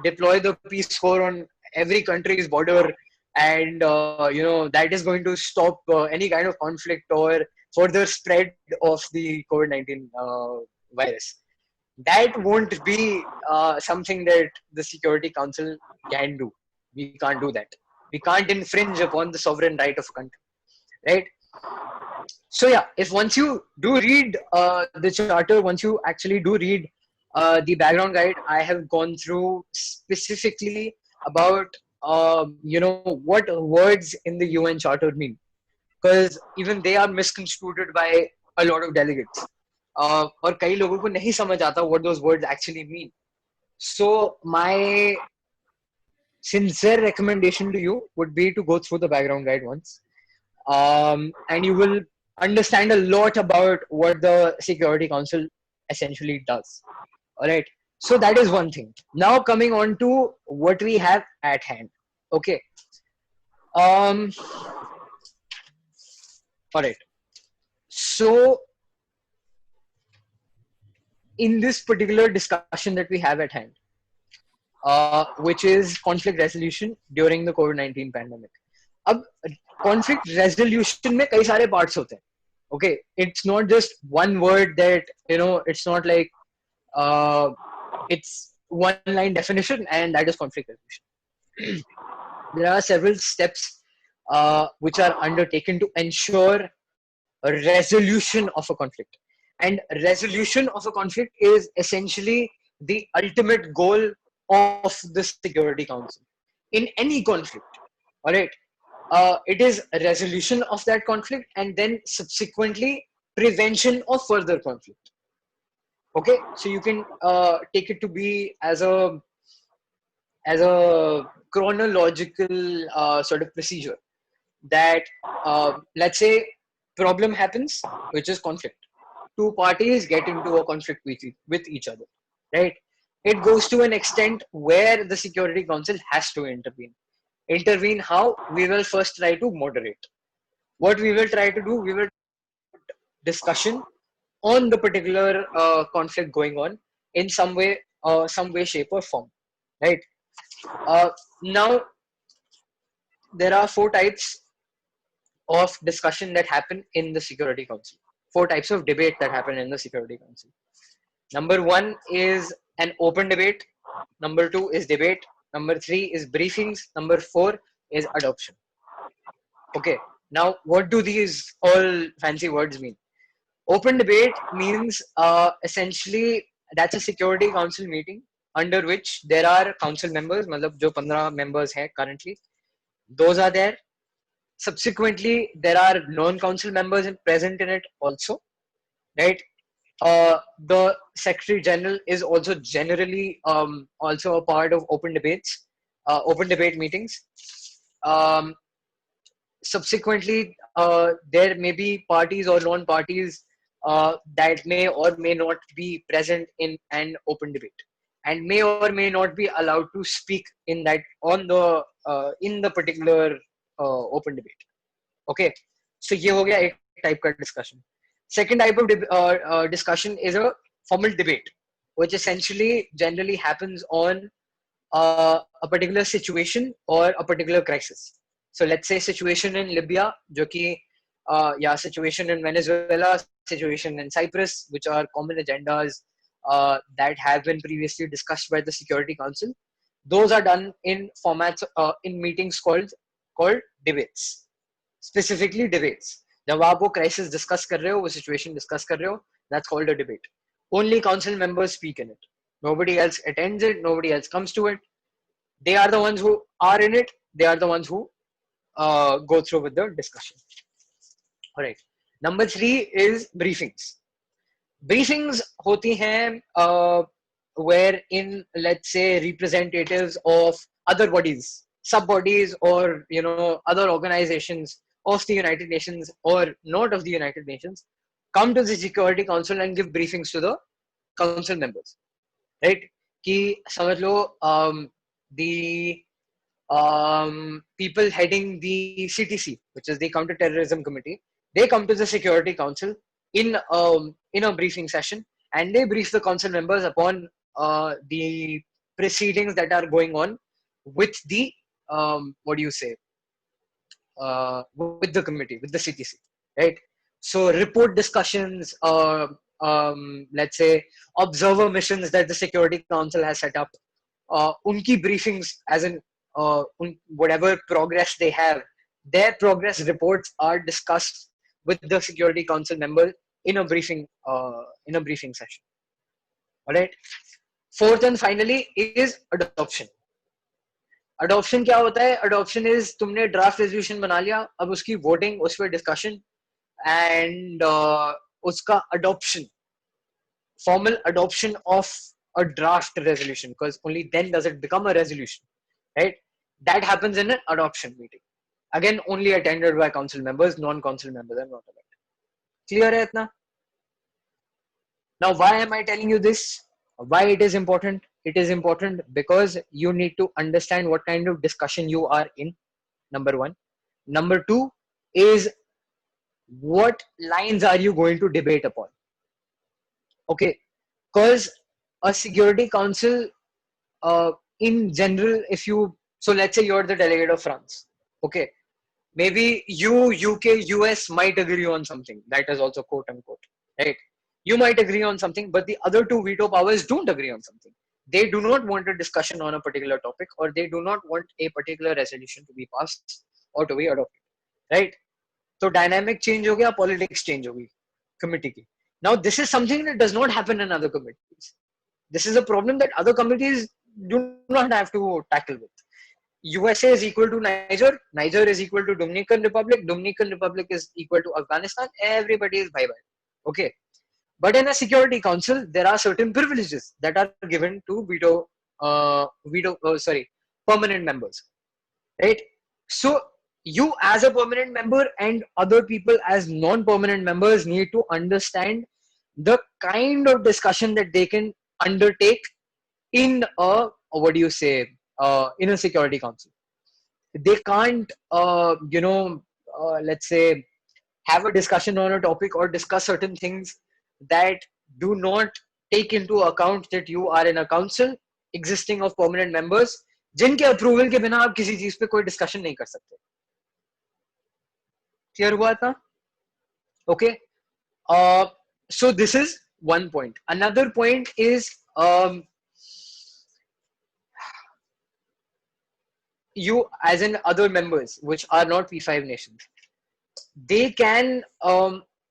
S1: deploy the Peace Corps on every country's border, and, that is going to stop any kind of conflict or further spread of the COVID-19 virus. That won't be something that the Security Council can do. We can't do that. We can't infringe upon the sovereign right of a country, right? So yeah, if once you do read the charter, once you actually do read the background guide, I have gone through specifically about what words in the UN Charter mean, because even they are misconstrued by a lot of delegates. और कई लोगों को नहीं समझ आता what those words actually mean. So my sincere recommendation to you would be to go through the background guide once, and you will understand a lot about what the Security Council essentially does. All right. So that is one thing. Now coming on to what we have at hand. Okay. All right. So in this particular discussion that we have at hand, which is conflict resolution during the COVID-19 pandemic. अब conflict resolution में कई सारे parts होते हैं. Okay, it's not just one word that, it's not like it's one-line definition, and that is conflict resolution. There are several steps which are undertaken to ensure a resolution of a conflict. And resolution of a conflict is essentially the ultimate goal of the Security Council. In any conflict, all right, it is a resolution of that conflict and then subsequently prevention of further conflict. Okay, so you can take it to be as a chronological sort of procedure that let's say problem happens, which is conflict. Two parties get into a conflict with each other, right? It goes to an extent where the Security Council has to intervene. Intervene how? We will first try to moderate. What we will try to do, we will discussion on the particular conflict going on in some way, shape, or form, right? Now, there are 4 types of discussion that happen in the Security Council. 4 types of debate that happen in the Security Council. Number 1 is an open debate. Number 2 is debate. Number 3 is briefings. Number 4 is adoption. Okay. Now, what do these all fancy words mean? Open debate means essentially that's a Security Council meeting under which there are council members, matlab jo 15 members hai currently, those are there. Subsequently, there are non-council members present in it also, right? The Secretary General is also generally also a part of open debates, open debate meetings. Subsequently, there may be parties or non-parties that may or may not be present in an open debate, and may or may not be allowed to speak in that in the particular open debate. Okay, so ये हो गया एक type का discussion. Second type of discussion is a formal debate, which essentially generally happens on a particular situation or a particular crisis. So let's say situation in Libya, जो कि situation in Venezuela, situation in Cyprus, which are common agendas that have been previously discussed by the Security Council. Those are done in formats in meetings called debates. Specifically debates. जब आप वो crisis discuss कर रहे हो, वो situation discuss कर रहे हो, that's called a debate. Only council members speak in it. Nobody else attends it. Nobody else comes to it. They are the ones who are in it. They are the ones who go through with the discussion. All right. Number 3 is briefings. Briefings hoti hain wherein, let's say, representatives of other bodies, sub-bodies, or other organizations of the United Nations or not of the United Nations come to the Security Council and give briefings to the council members, right? Ki samajh lo, the people heading the CTC, which is the Counter-Terrorism Committee, they come to the Security Council in a briefing session, and they brief the council members upon the proceedings that are going on with the with the committee, with the CTC, right? So report discussions, let's say observer missions that the Security Council has set up, unki briefings, as in whatever progress they have, their progress reports are discussed with the Security Council member in a briefing session. All right. 4th and finally is adoption. Adoption क्या होता है? Adoption is तुमने draft resolution बना लिया, अब उसकी voting, उस पर discussion and उसका adoption, formal adoption of a draft resolution, because only then does it become a resolution, right? That happens in an adoption meeting. Again, only attended by council members. Non-council members are not allowed. Clear hai itna? Now, why am I telling you this? Why it is important? It is important because you need to understand what kind of discussion you are in. Number 1. Number 2 is what lines are you going to debate upon? Okay, because a Security Council, in general, so let's say you're the delegate of France. Okay, maybe you, UK, US might agree on something. That is also quote unquote, right? You might agree on something, but the other 2 veto powers don't agree on something. they do not want a discussion on a particular topic, or they do not want a particular resolution to be passed or to be adopted, right? So dynamic change हो गया, politics change हो गई committee की. Now this is something that does not happen in other committees. This is a problem that other committees do not have to tackle with. USA is equal to Niger, Niger is equal to Dominican Republic, Dominican Republic is equal to Afghanistan, everybody is bye-bye. Okay. But in a Security Council, there are certain privileges that are given to permanent members, right? So you as a permanent member and other people as non-permanent members need to understand the kind of discussion that they can undertake in a, in a Security Council. They can't, let's say, have a discussion on a topic or discuss certain things that do not take into account that you are in a council existing of permanent members, जिनके approval के बिना आप किसी चीज पे कोई discussion नहीं कर सकते. Clear हुआ था? Okay. So this is one point. Another point is you as in other members which are not P5 nations, they can,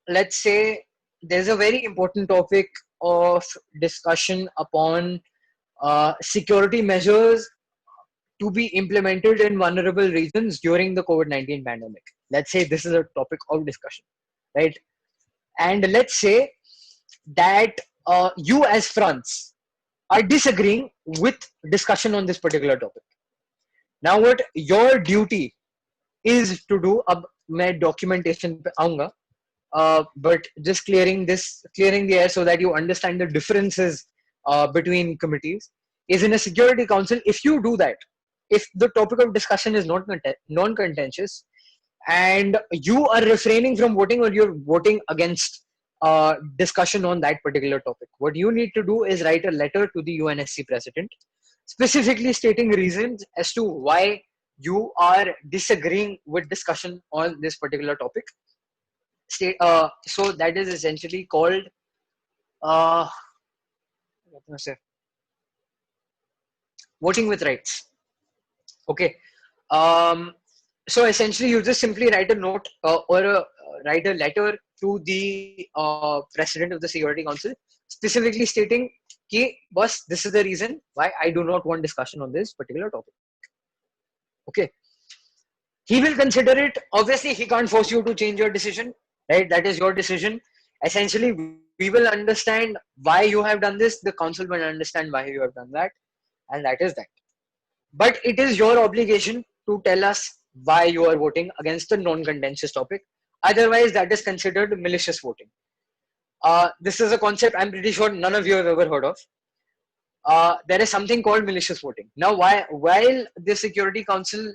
S1: let's say, there's a very important topic of discussion upon security measures to be implemented in vulnerable regions during the COVID-19 pandemic. Let's say this is a topic of discussion, right? And let's say that you as France are disagreeing with discussion on this particular topic. Now what your duty is to do, अब मैं documentation पे आऊँगा, but just clearing the air so that you understand the differences between committees, is in a Security Council, if you do that, if the topic of discussion is not non-contentious and you are refraining from voting or you're voting against discussion on that particular topic, what you need to do is write a letter to the UNSC president specifically stating reasons as to why you are disagreeing with discussion on this particular topic. So that is essentially called voting with rights. Okay. So essentially you just simply write a note or write a letter to the president of the Security Council specifically stating कि boss, this is the reason why I do not want discussion on this particular topic. Okay. He will consider it. Obviously, he can't force you to change your decision, right? That is your decision. Essentially, we will understand why you have done this. The council will understand why you have done that. And that is that. But it is your obligation to tell us why you are voting against a non-contentious topic. Otherwise, that is considered malicious voting. This is a concept I'm pretty sure none of you have ever heard of. There is something called malicious voting. Now, while the Security Council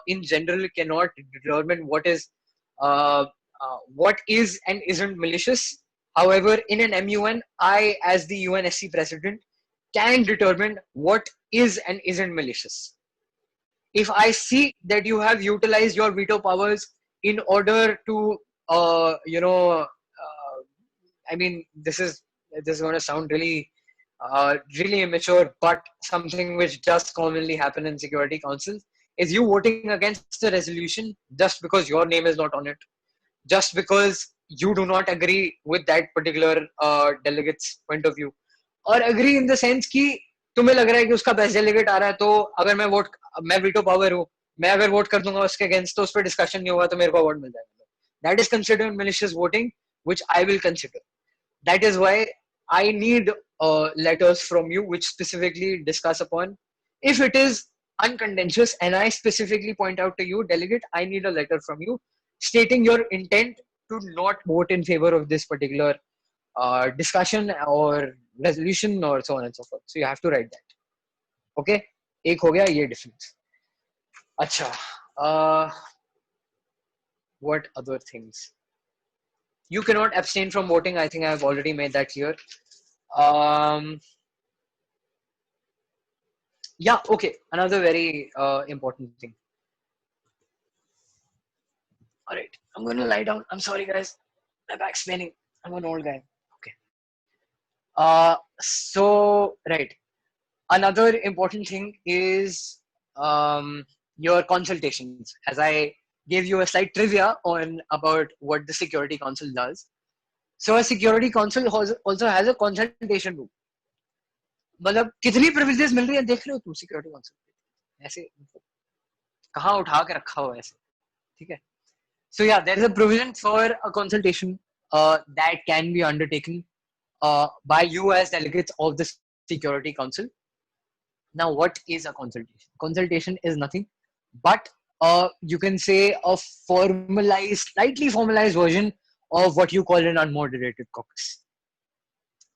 S1: in general cannot determine what is and isn't malicious, however, in an MUN, I, as the UNSC president, can determine what is and isn't malicious. If I see that you have utilized your veto powers in order to, I mean, this is going to sound really immature, but something which does commonly happen in Security Councils is you voting against a resolution just because your name is not on it, just because you do not agree with that particular delegate's point of view, or agree in the sense कि तुम्हें लग रहा है कि उसका best delegate आ रहा है, तो अगर मैं वीटो पावर हूँ, मैं अगर वोट कर दूंगा उसके अगेंस्ट तो उस पर डिस्कशन नहीं होगा तो मेरे को अवार्ड मिल जाएगा. That is considered malicious voting, which I will consider. That is why I need letters from you which specifically discuss upon. If it is uncontentious and I specifically point out to you, delegate, I need a letter from you stating your intent to not vote in favor of this particular discussion or resolution or so on and so forth. So you have to write that. Okay? एक हो गया ये difference. अच्छा. What other things? You cannot abstain from voting. I think I have already made that clear. Yeah, okay. Another very important thing. All right, I'm going to lie down. I'm sorry, guys. My back's paining. I'm an old guy. Okay. So, right. Another important thing is your consultations. As I gave you a slight trivia on about what the Security Council does. So a Security Council also has a consultation room. मतलब कितनी privileges मिल रही है देख रहे हो तुम Security Council ऐसे कहाँ उठा के रखा हुआ है ऐसे ठीक है. So yeah, there is a provision for a consultation that can be undertaken by you as delegates of the Security Council. Now, what is a consultation? Consultation is nothing but you can say a formalized, slightly formalized version of what you call an unmoderated caucus.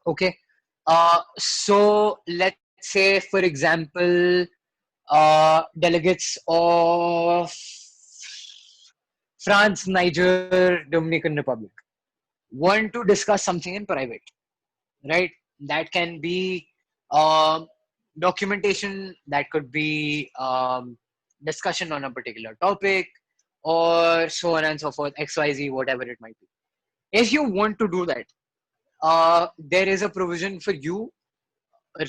S1: Okay. So let's say, for example, delegates of France, Niger, Dominican Republic want to discuss something in private, right? That can be documentation, that could be discussion on a particular topic, or so on and so forth, XYZ, whatever it might be. If you want to do that, there is a provision for you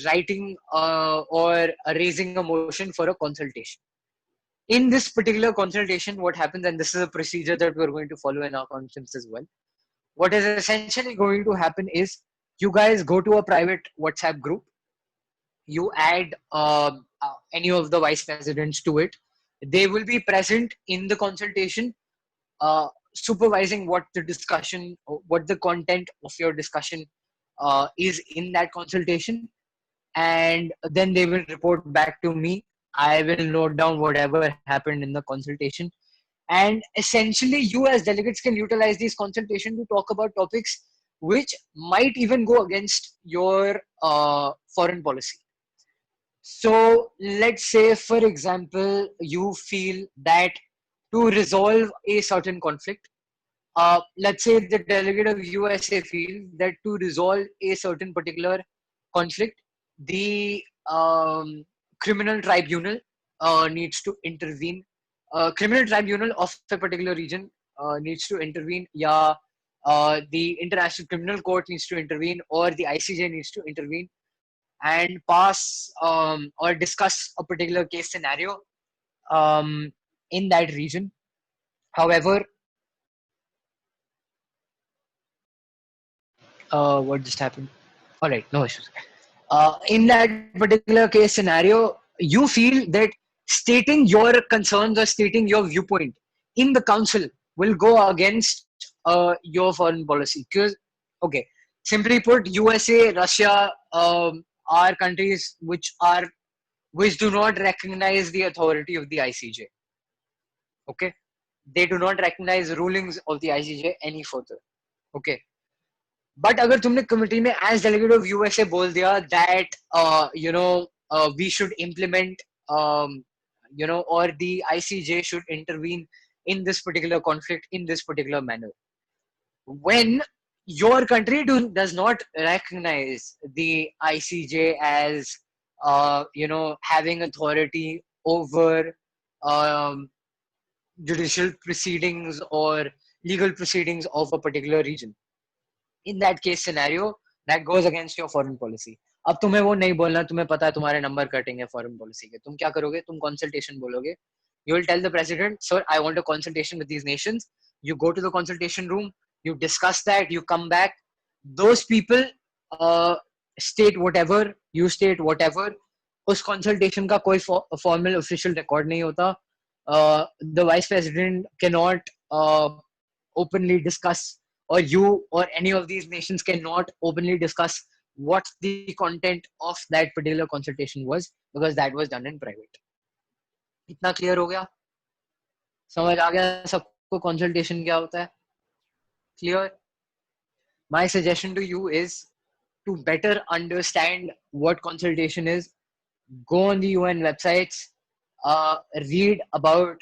S1: writing or raising a motion for a consultation. In this particular consultation, what happens, and this is a procedure that we're going to follow in our conference as well, what is essentially going to happen is you guys go to a private WhatsApp group, you add any of the vice presidents to it. They will be present in the consultation, supervising what the discussion, what the content of your discussion is in that consultation, and then they will report back to me. I will note down whatever happened in the consultation, and essentially you as delegates can utilize these consultation to talk about topics which might even go against your foreign policy. So let's say, for example, you feel that to resolve a certain conflict, let's say the delegate of USA feels that to resolve a certain particular conflict, the criminal tribunal needs to intervene. Criminal tribunal of a particular region needs to intervene. Yeah, the International Criminal Court needs to intervene, or the ICJ needs to intervene and pass or discuss a particular case scenario in that region. However, what just happened? All right, no issues. In that particular case scenario, you feel that stating your concerns or stating your viewpoint in the council will go against your foreign policy. Because, okay, simply put, USA, Russia are countries which do not recognize the authority of the ICJ. Okay, they do not recognize rulings of the ICJ any further. Okay. But अगर तुमने committee में as delegate of USA बोल दिया that we should implement or the ICJ should intervene in this particular conflict in this particular manner, when your country does not recognize the ICJ as having authority over judicial proceedings or legal proceedings of a particular region, in that case scenario, that goes against your foreign policy. अब तुम्हें वो नहीं बोलना, तुम्हें पता है तुम्हारे number cutting है फॉरेन पॉलिसी के, तुम क्या करोगे? तुम कंसल्टेशन बोलोगे. You will tell the president, sir, I want a consultation with these nations. You go to the consultation room, you discuss that, you come back. Those people state whatever, you state whatever. उस consultation का कोई formal official record नहीं होता. The vice president cannot openly discuss, or you or any of these nations cannot openly discuss what the content of that particular consultation was, because that was done in private. इतना clear हो गया? समझ आ गया सबको consultation क्या होता है? Clear? My suggestion to you is to better understand what consultation is, go on the UN websites, read about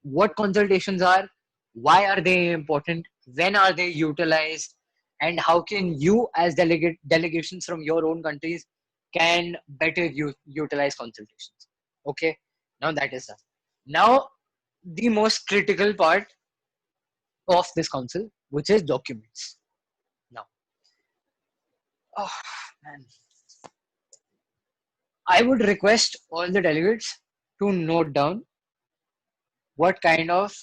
S1: what consultations are, why are they important, when are they utilized, and how can you as delegations from your own countries can better utilize consultations. Okay, now that is done. Now the most critical part of this council, which is documents. Now, oh man, I would request all the delegates to note down what kind of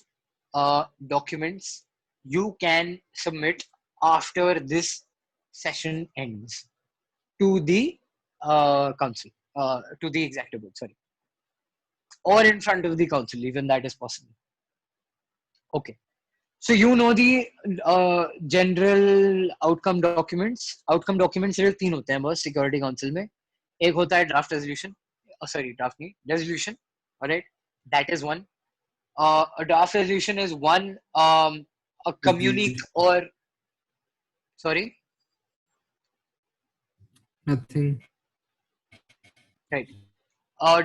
S1: documents you can submit after this session ends to the council, to the executive board, sorry, or in front of the council, even that is possible. Okay. So you know the general outcome documents. Outcome documents सिर्फ तीन होते हैं बस Security Council में. एक होता है draft resolution, sorry draft नहीं, resolution, alright, that is one. A draft resolution is one. A communique or sorry,
S7: Nothing.
S1: right.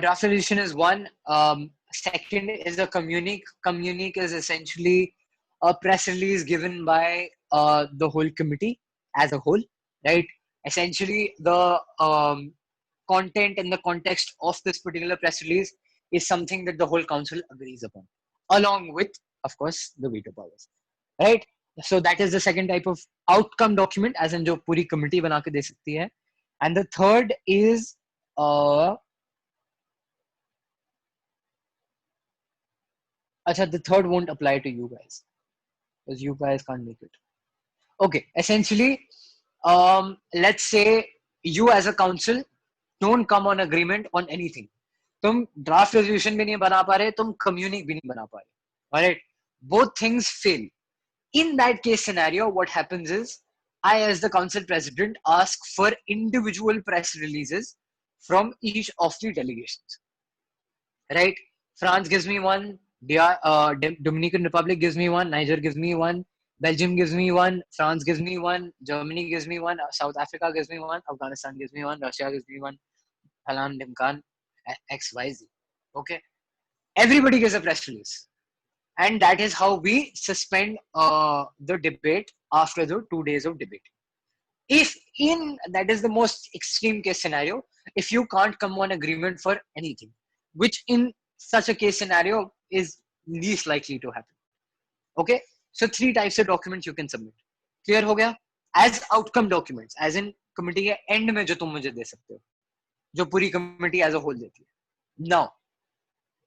S1: Draft resolution is one. Second is a communique. Communique is essentially a press release given by the whole committee as a whole, right? Essentially, the content and the context of this particular press release is something that the whole council agrees upon, along with, of course, the veto powers, right? So that is the second type of outcome document, as in जो पूरी committee बना के दे सकती है. And the third is the third won't apply to you guys because you guys can't make it. Okay, essentially, let's say you as a council don't come on agreement on anything. तुम draft resolution भी नहीं बना पा रहे, तुम communique भी नहीं बना पा रहे. Alright, both things fail. In that case scenario, what happens is I, as the council president, ask for individual press releases from each of the delegations. Right? France gives me one. Dominican Republic gives me one. Niger gives me one. Belgium gives me one. France gives me one. Germany gives me one. South Africa gives me one. Afghanistan gives me one. Russia gives me one. Halan, Dimkan, XYZ. Okay? Everybody gives a press release. And that is how we suspend the debate after the 2 days of debate. That is the most extreme case scenario, if you can't come on agreement for anything, which in such a case scenario is least likely to happen. Okay, so 3 types of documents you can submit. Clear हो गया? As outcome documents, as in committee के end में जो तुम मुझे दे सकते हो, जो पूरी committee as a whole देती है. Now,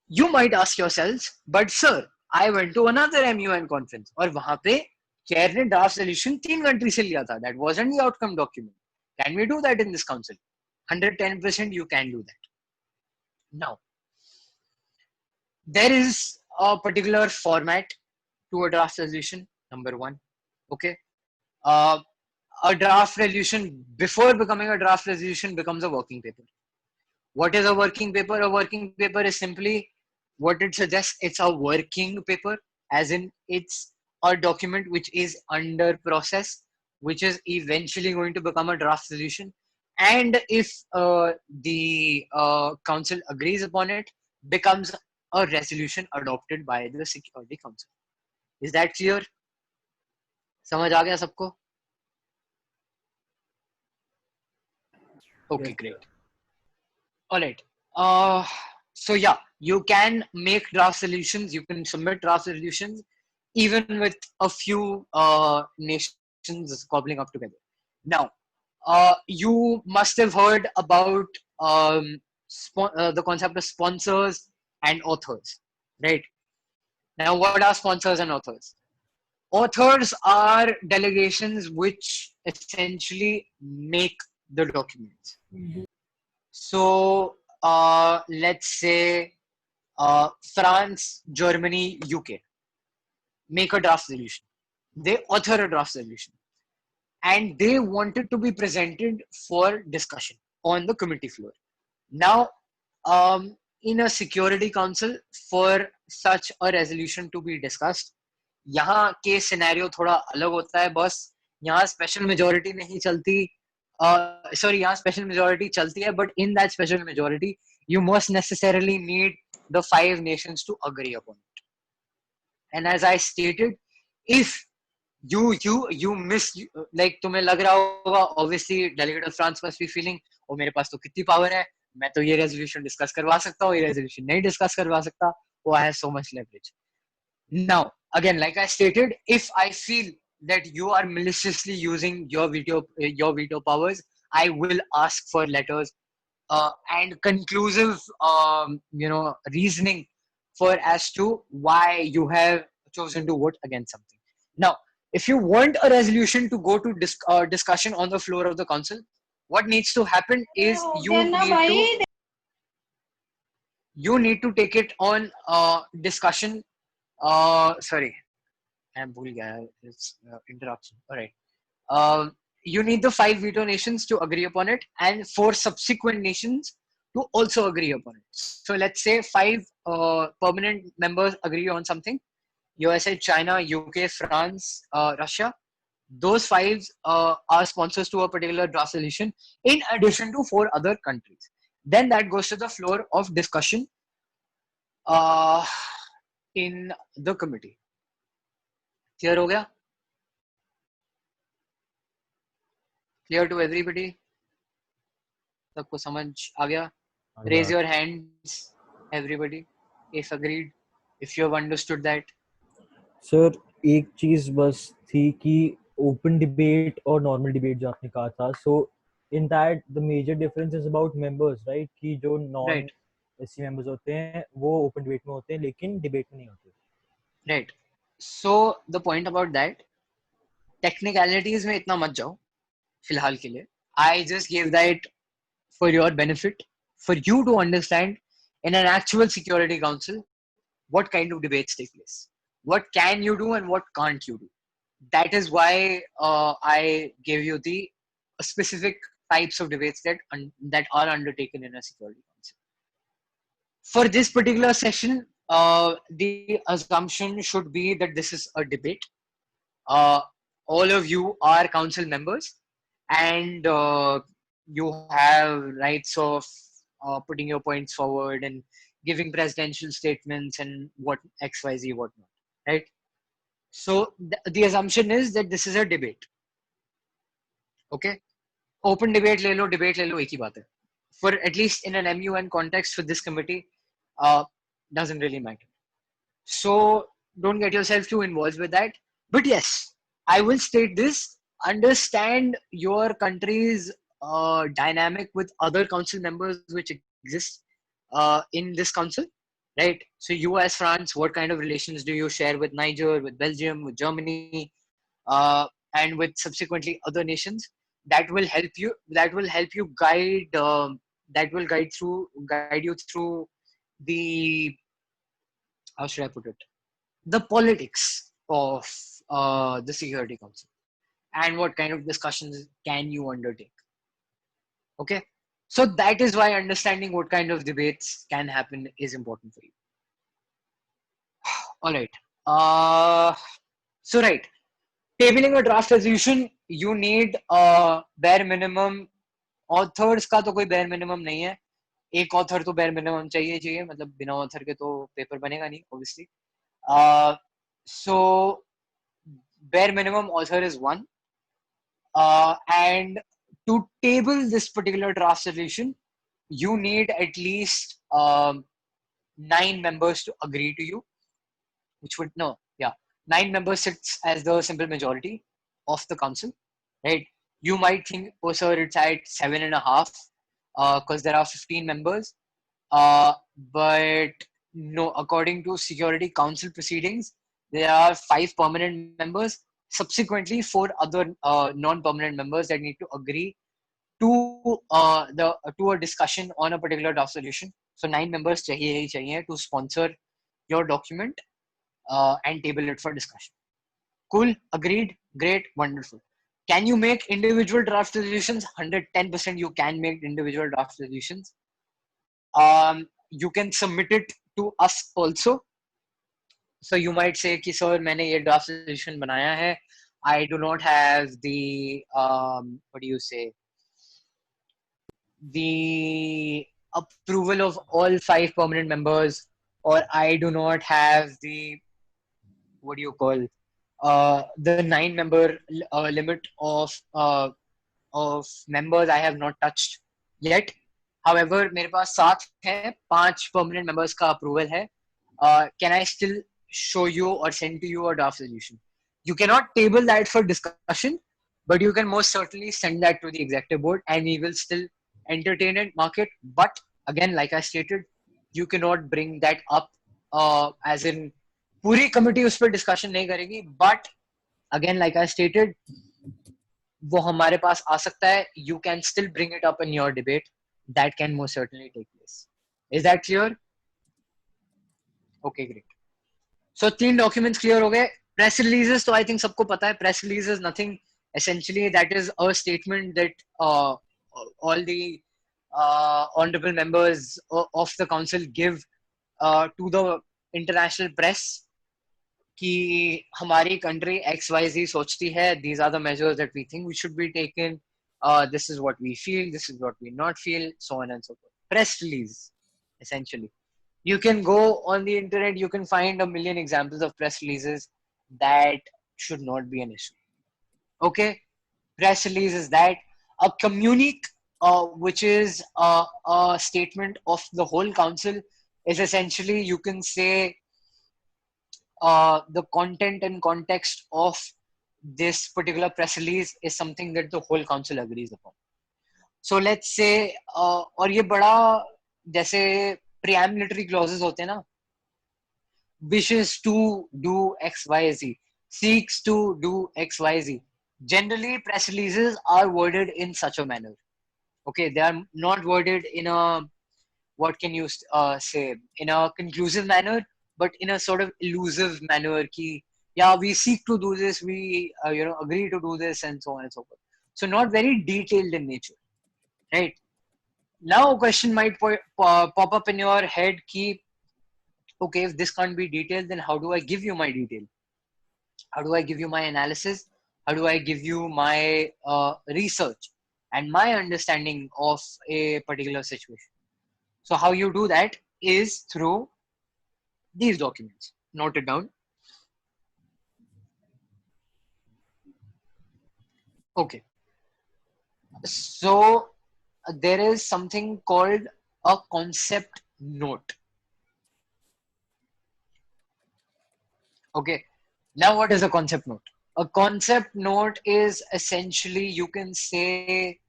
S1: you might ask yourselves, but sir, I went to another MUN conference और वहां पे chair ने draft solution 3 countries से लिया था. That wasn't the outcome document. Can we do that in this council? 110% you can do that. Now, there is a particular format to a draft resolution. Number 1, okay. A draft resolution before becoming a draft resolution becomes a working paper. What is a working paper? A working paper is simply what it suggests. It's a working paper, as in it's a document which is under process, which is eventually going to become a draft resolution. And if the council agrees upon it, becomes a resolution adopted by the Security Council. Is that clear? समझ आ गया सबको? Okay, great. All right. So yeah, you can make draft resolutions. You can submit draft resolutions, even with a few nations cobbling up together. Now, you must have heard about the concept of sponsors and authors, right? Now, what are sponsors and authors? Authors are delegations which essentially make the documents. So, let's say France, Germany, UK make a draft resolution. They author a draft resolution. And they want it to be presented for discussion on the committee floor. Now, in a Security Council, for such a resolution to be discussed, यहाँ के scenario थोड़ा अलग होता है बस. यहाँ special majority नहीं चलती. Sorry, यहाँ स्पेशल मेजोरिटी चलती है, but in that special majority, you must necessarily need the 5 nations to agree upon it. And as I stated, if you miss, like तुम्हें लग रहा होगा, obviously delegate of France must be feeling, ओ मेरे पास तो कितनी power है, मैं तो ये resolution discuss करवा सकता हूँ, ये resolution नहीं discuss करवा सकता, oh I have so much leverage. Now, again, like I stated, if I feel that you are maliciously using your veto powers, I will ask for letters and conclusive, reasoning for as to why you have chosen to vote against something. Now, if you want a resolution to go to discussion on the floor of the council, what needs to happen is you need to take it on discussion. Sorry, I'm bhul gaya. It's interruption. All right. You need the 5 veto nations to agree upon it, and 4 subsequent nations to also agree upon it. So let's say 5 permanent members agree on something: USA, China, UK, France, Russia. Those 5 are sponsors to a particular draft resolution, in addition to 4 other countries. Then that goes to the floor of discussion in the committee. Clear हो गया? Clear to everybody? सबको समझ आ गया? Raise your hands, everybody, if agreed, if you have understood that.
S6: Sir एक चीज बस थी कि ओपन डिबेट और नॉर्मल डिबेट जो आपने कहा था, so in that the major difference is about members, right? कि जो नॉन एससी मेंबर्स होते हैं वो ओपन डिबेट में होते हैं लेकिन डिबेट में नहीं होते,
S1: right? So the point about that, technicalities में इतना मत जाओ फिलहाल के लिए. I just gave that for your benefit, for you to understand in an actual Security Council what kind of debates take place, what can you do and what can't you do. That is why I gave you the specific types of debates that are undertaken in a Security Council. For this particular session, the assumption should be that this is a debate. All of you are council members, and you have rights of putting your points forward and giving presidential statements and what XYZ whatnot, right? So the assumption is that this is a debate. Okay, open debate ले लो, debate ले लो, एक ही बात है. For at least in an MUN context for this committee, doesn't really matter. So don't get yourself too involved with that. But yes, I will state this: understand your country's dynamic with other council members which exist in this council, right? So you as France, what kind of relations do you share with Niger, with Belgium, with Germany, and with subsequently other nations? That will help you. That will help you guide. That will guide you through the, how should I put it, the politics of the Security Council and what kind of discussions can you undertake. Okay, so that is why understanding what kind of debates can happen is important for you. All right. So right, tabling a draft resolution, you need bare minimum. Authors का तो कोई bare minimum नहीं है. एक author तो bare minimum चाहिए, मतलब बिना author के तो paper बनेगा नहीं, obviously. So bare minimum author is 1, and to table this particular draft resolution, you need at least 9 members to agree to you, which would 9 members sits as the simple majority of the council, right? You might think, oh sir, it's at 7.5 because there are 15 members, but no, according to Security Council proceedings, there are 5 permanent members, subsequently 4 other non-permanent members that need to agree to a discussion on a particular draft solution. So 9 members chahiye to sponsor your document and table it for discussion. Cool, agreed, great, wonderful. Can you make individual draft resolutions? 110% you can make individual draft resolutions. You can submit it to us also. So you might say कि sir मैंने ये draft resolution बनाया है. I do not have the what do you say, the approval of all 5 permanent members, or I do not have the, what do you call, the 9 member limit of members I have not touched yet. However, मेरे पास 7 है, 5 permanent members का approval है. Can I still show you or send to you a draft resolution? You cannot table that for discussion, but you can most certainly send that to the executive board, and we will still entertainment market. But again, like I stated, you cannot bring that up as in पूरी committee उस पर discussion नहीं करेगी. But again, like I stated, वो हमारे पास आ सकता है. You can still bring it up in your debate. That can most certainly take place. Is that clear? Okay, great. So 3 documents clear हो गए. Press releases तो I think सबको पता है. Press release is nothing. Essentially, that is a statement that all the honorable members of the council give to the international press कि हमारी country XYZ सोचती है. These are the measures that we think we should be taken. This is what we feel. This is what we not feel. So on and so forth. Press release, essentially. You can go on the internet. You can find a million examples of press releases. That should not be an issue. Okay, press release is that. A communique, which is a statement of the whole council, is essentially, you can say, the content and context of this particular press release is something that the whole council agrees upon. So let's say, और ये बड़ा जैसे preambulatory clauses होते हैं ना, wishes to do XYZ, seeks to do XYZ. Generally, press releases are worded in such a manner. Okay, they are not worded in a, what can you say, in a conclusive manner, but in a sort of elusive manner. Ki, yeah, we seek to do this, we agree to do this, and so on and so forth. So not very detailed in nature, right? Now a question might pop up in your head, ki, okay, if this can't be detailed, then how do I give you my detail? How do I give you my analysis? How do I give you my research and my understanding of a particular situation? So how you do that is through these documents. Note it down. Okay. So there is something called a concept note. Okay. Now what is a concept note? A concept note is essentially, you can say,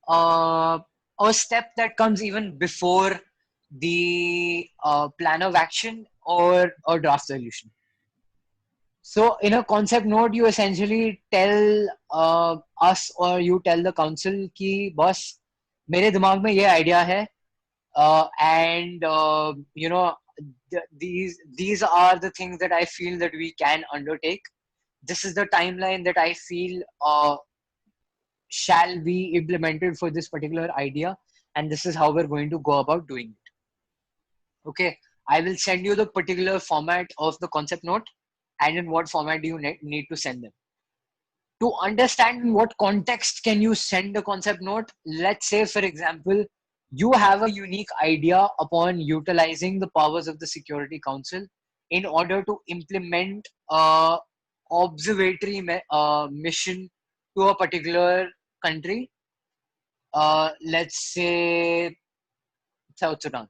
S1: a step that comes even before the plan of action or draft solution. So in a concept note, you essentially tell us, or you tell the council कि boss, मेरे दिमाग में ये idea है, and these are the things that I feel that we can undertake. This is the timeline that I feel shall be implemented for this particular idea, and this is how we're going to go about doing it. Okay, I will send you the particular format of the concept note, and in what format do you need to send them. To understand in what context can you send a concept note, let's say, for example, you have a unique idea upon utilizing the powers of the Security Council in order to implement a observatory mission to a particular country. Let's say South Sudan.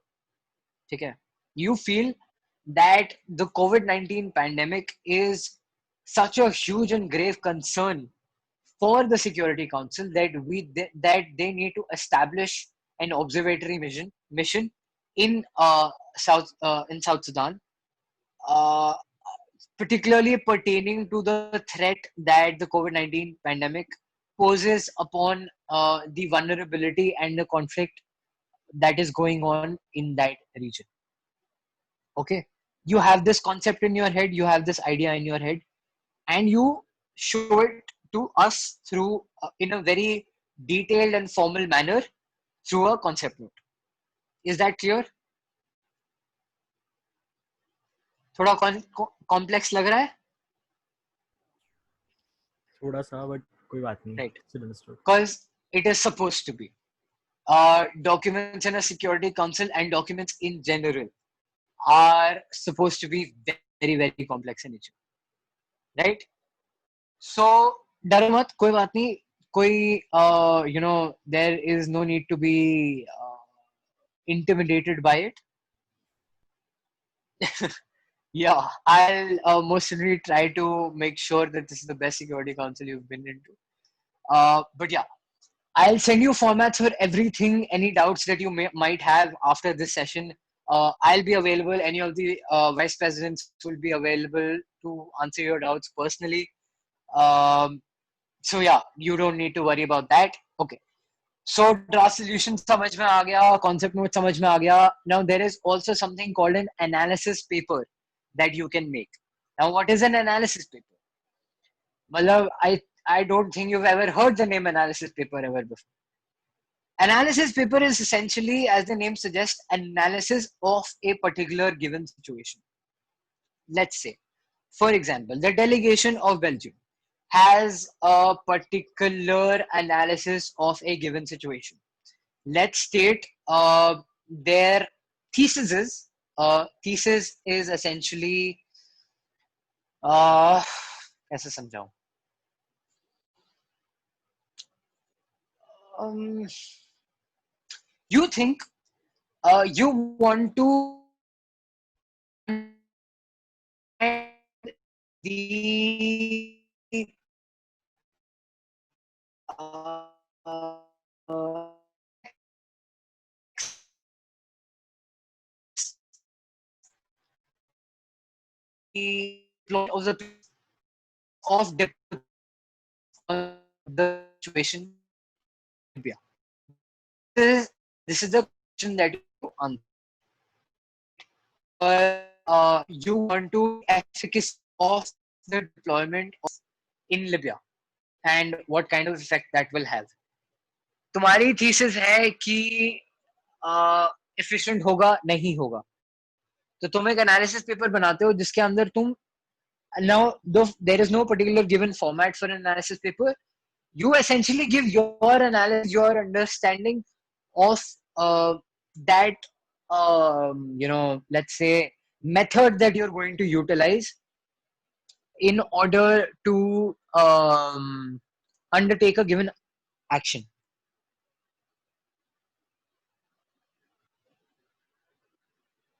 S1: Okay. You feel that the COVID-19 pandemic is such a huge and grave concern for the Security Council that they need to establish an observatory mission in South Sudan, particularly pertaining to the threat that the COVID-19 pandemic poses upon the vulnerability and the conflict that is going on in that region. Okay, you have this concept in your head, you have this idea in your head, and you show it to us through in a very detailed and formal manner through a concept note. Is that clear? थोड़ा complex लग रहा है?
S6: थोड़ा सा, but कोई बात नहीं.
S1: Right.
S6: Still understood.
S1: Because it is supposed to be. Documents in a Security Council and documents in general are supposed to be very, very complex in nature. Right? So, डरो मत, कोई बात नहीं, कोई there is no need to be intimidated by it. Yeah, I'll most certainly try to make sure that this is the best Security Council you've been into. But yeah, I'll send you formats for everything. Any doubts that you might have after this session, I'll be available. Any of the vice presidents will be available to answer your doubts personally. So yeah, you don't need to worry about that. Okay. So draft solution समझ में आ गया, concept note समझ में आ गया. Now there is also something called an analysis paper that you can make. Now what is an analysis paper? Matlab, I don't think you've ever heard the name analysis paper ever before. Analysis paper is essentially, as the name suggests, analysis of a particular given situation. Let's say, for example, the delegation of Belgium has a particular analysis of a given situation. Let's state their thesis is essentially कैसे समझाऊं? You think you want to the plot of the situation. This is the question that you answer. You want to efficacy of the deployment in Libya and what kind of effect that will have. तुम्हारी thesis है कि efficient होगा नहीं होगा, तो तुम एक analysis paper बनाते हो जिसके अंदर तुम now there is no particular given format for an analysis paper. You essentially give your analysis, your understanding of that let's say method that you're going to utilize in order to undertake a given action.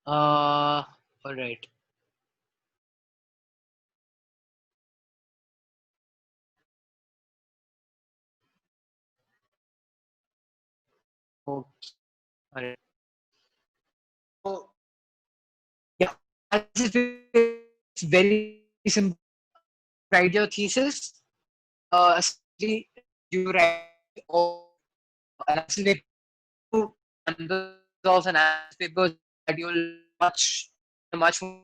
S1: All right. Okay. All right. So, yeah, it's very simple. Write your thesis. Essentially, you write all analysis of analysis papers that you'll much more.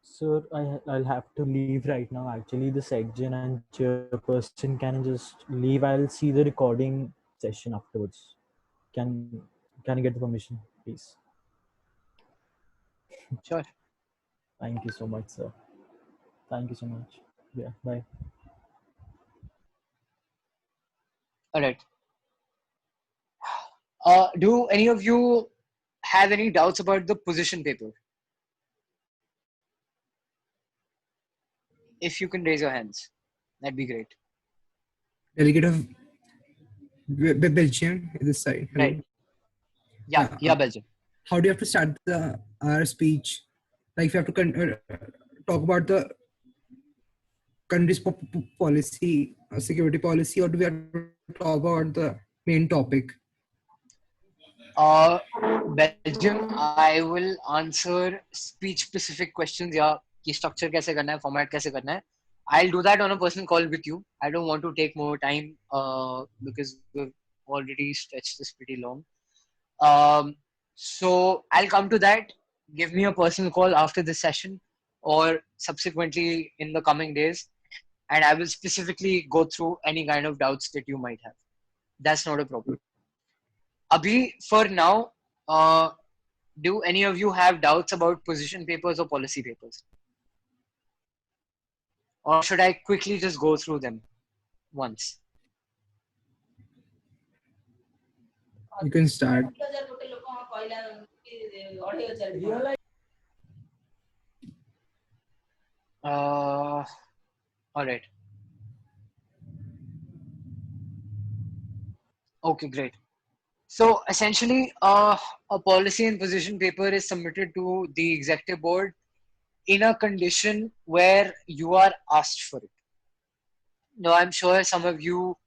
S6: Sir, I'll have to leave right now. Actually, the section and chairperson can just leave. I'll see the recording session afterwards. Can I get the permission, please?
S1: Sure.
S6: Thank you so much, sir. Thank you so much. Yeah, bye.
S1: All right. Do any of you have any doubts about the position paper? If you can raise your hands, that'd be great.
S7: Delegate of Belgium this side. Hello.
S1: Right. Yeah, Belgium.
S7: How do you have to start our speech? Like, if you have to talk about the country's policy, security policy, or do we have to talk about the main topic?
S1: Belgium, I will answer speech-specific questions. Yeah, ki structure कैसे करना है, format कैसे करना है. I'll do that on a personal call with you. I don't want to take more time because we've already stretched this pretty long. So I'll come to that. Give me a personal call after this session or subsequently in the coming days, and I will specifically go through any kind of doubts that you might have. That's not a problem. Abhi, for now, do any of you have doubts about position papers or policy papers? Or should I quickly just go through them once?
S7: You can start.
S1: All right. Okay, great. So essentially, a policy and position paper is submitted to the executive board in a condition where you are asked for it. Now, I'm sure some of you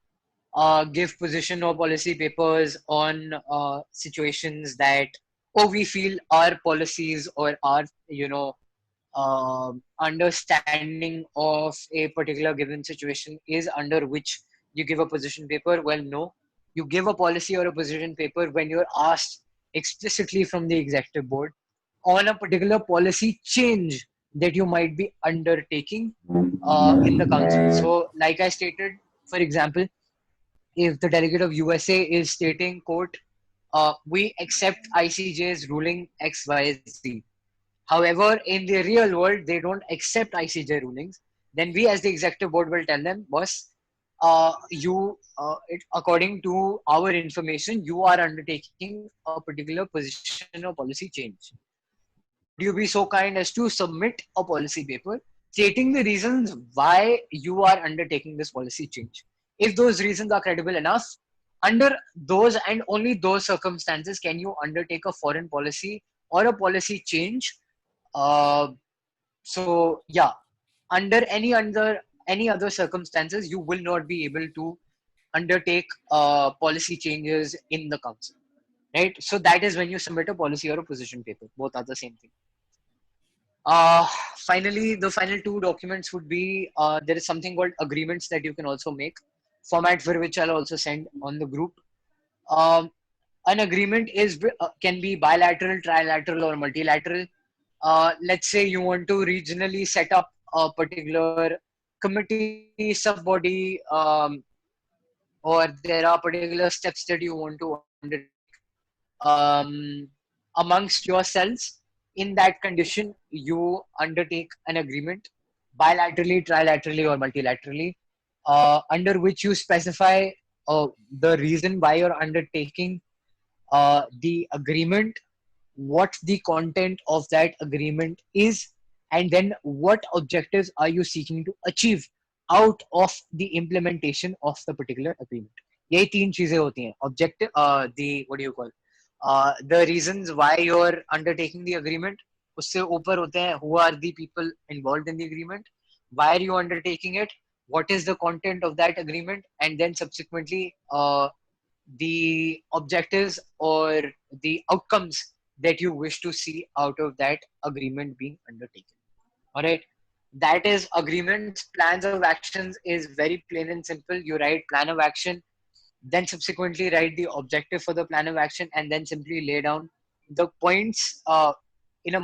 S1: give position or policy papers on situations that, oh, we feel our policies or our, understanding of a particular given situation is under which you give a position paper. Well, no, you give a policy or a position paper when you're asked explicitly from the executive board on a particular policy change that you might be undertaking in the council. So, like I stated, for example, if the delegate of USA is stating, quote, we accept ICJ's ruling XYZ. However, in the real world, they don't accept ICJ rulings. Then we, as the executive board, will tell them, boss, according to our information, you are undertaking a particular position or policy change. Would you be so kind as to submit a policy paper stating the reasons why you are undertaking this policy change? If those reasons are credible enough, under those and only those circumstances can you undertake a foreign policy or a policy change. So yeah, under any other circumstances, you will not be able to undertake policy changes in the council, right? So that is when you submit a policy or a position paper. Both are the same thing. Finally, the final two documents would be there is something called agreements that you can also make, format for which I'll also send on the group. An agreement can be bilateral, trilateral, or multilateral. Let's say you want to regionally set up a particular committee, subbody, or there are particular steps that you want to undertake amongst yourselves. In that condition, you undertake an agreement bilaterally, trilaterally, or multilaterally, under which you specify the reason why you're undertaking the agreement, what the content of that agreement is, and then what objectives are you seeking to achieve out of the implementation of the particular agreement. यही तीन चीजें होती हैं. Objective, the what do you call, the reasons why you're undertaking the agreement. उससे ऊपर होते हैं who are the people involved in the agreement, why are you undertaking it, what is the content of that agreement, and then subsequently the objectives or the outcomes that you wish to see out of that agreement being undertaken. All right, that is agreements. Plans of actions is very plain and simple. You write plan of action, then subsequently write the objective for the plan of action, and then simply lay down the points in a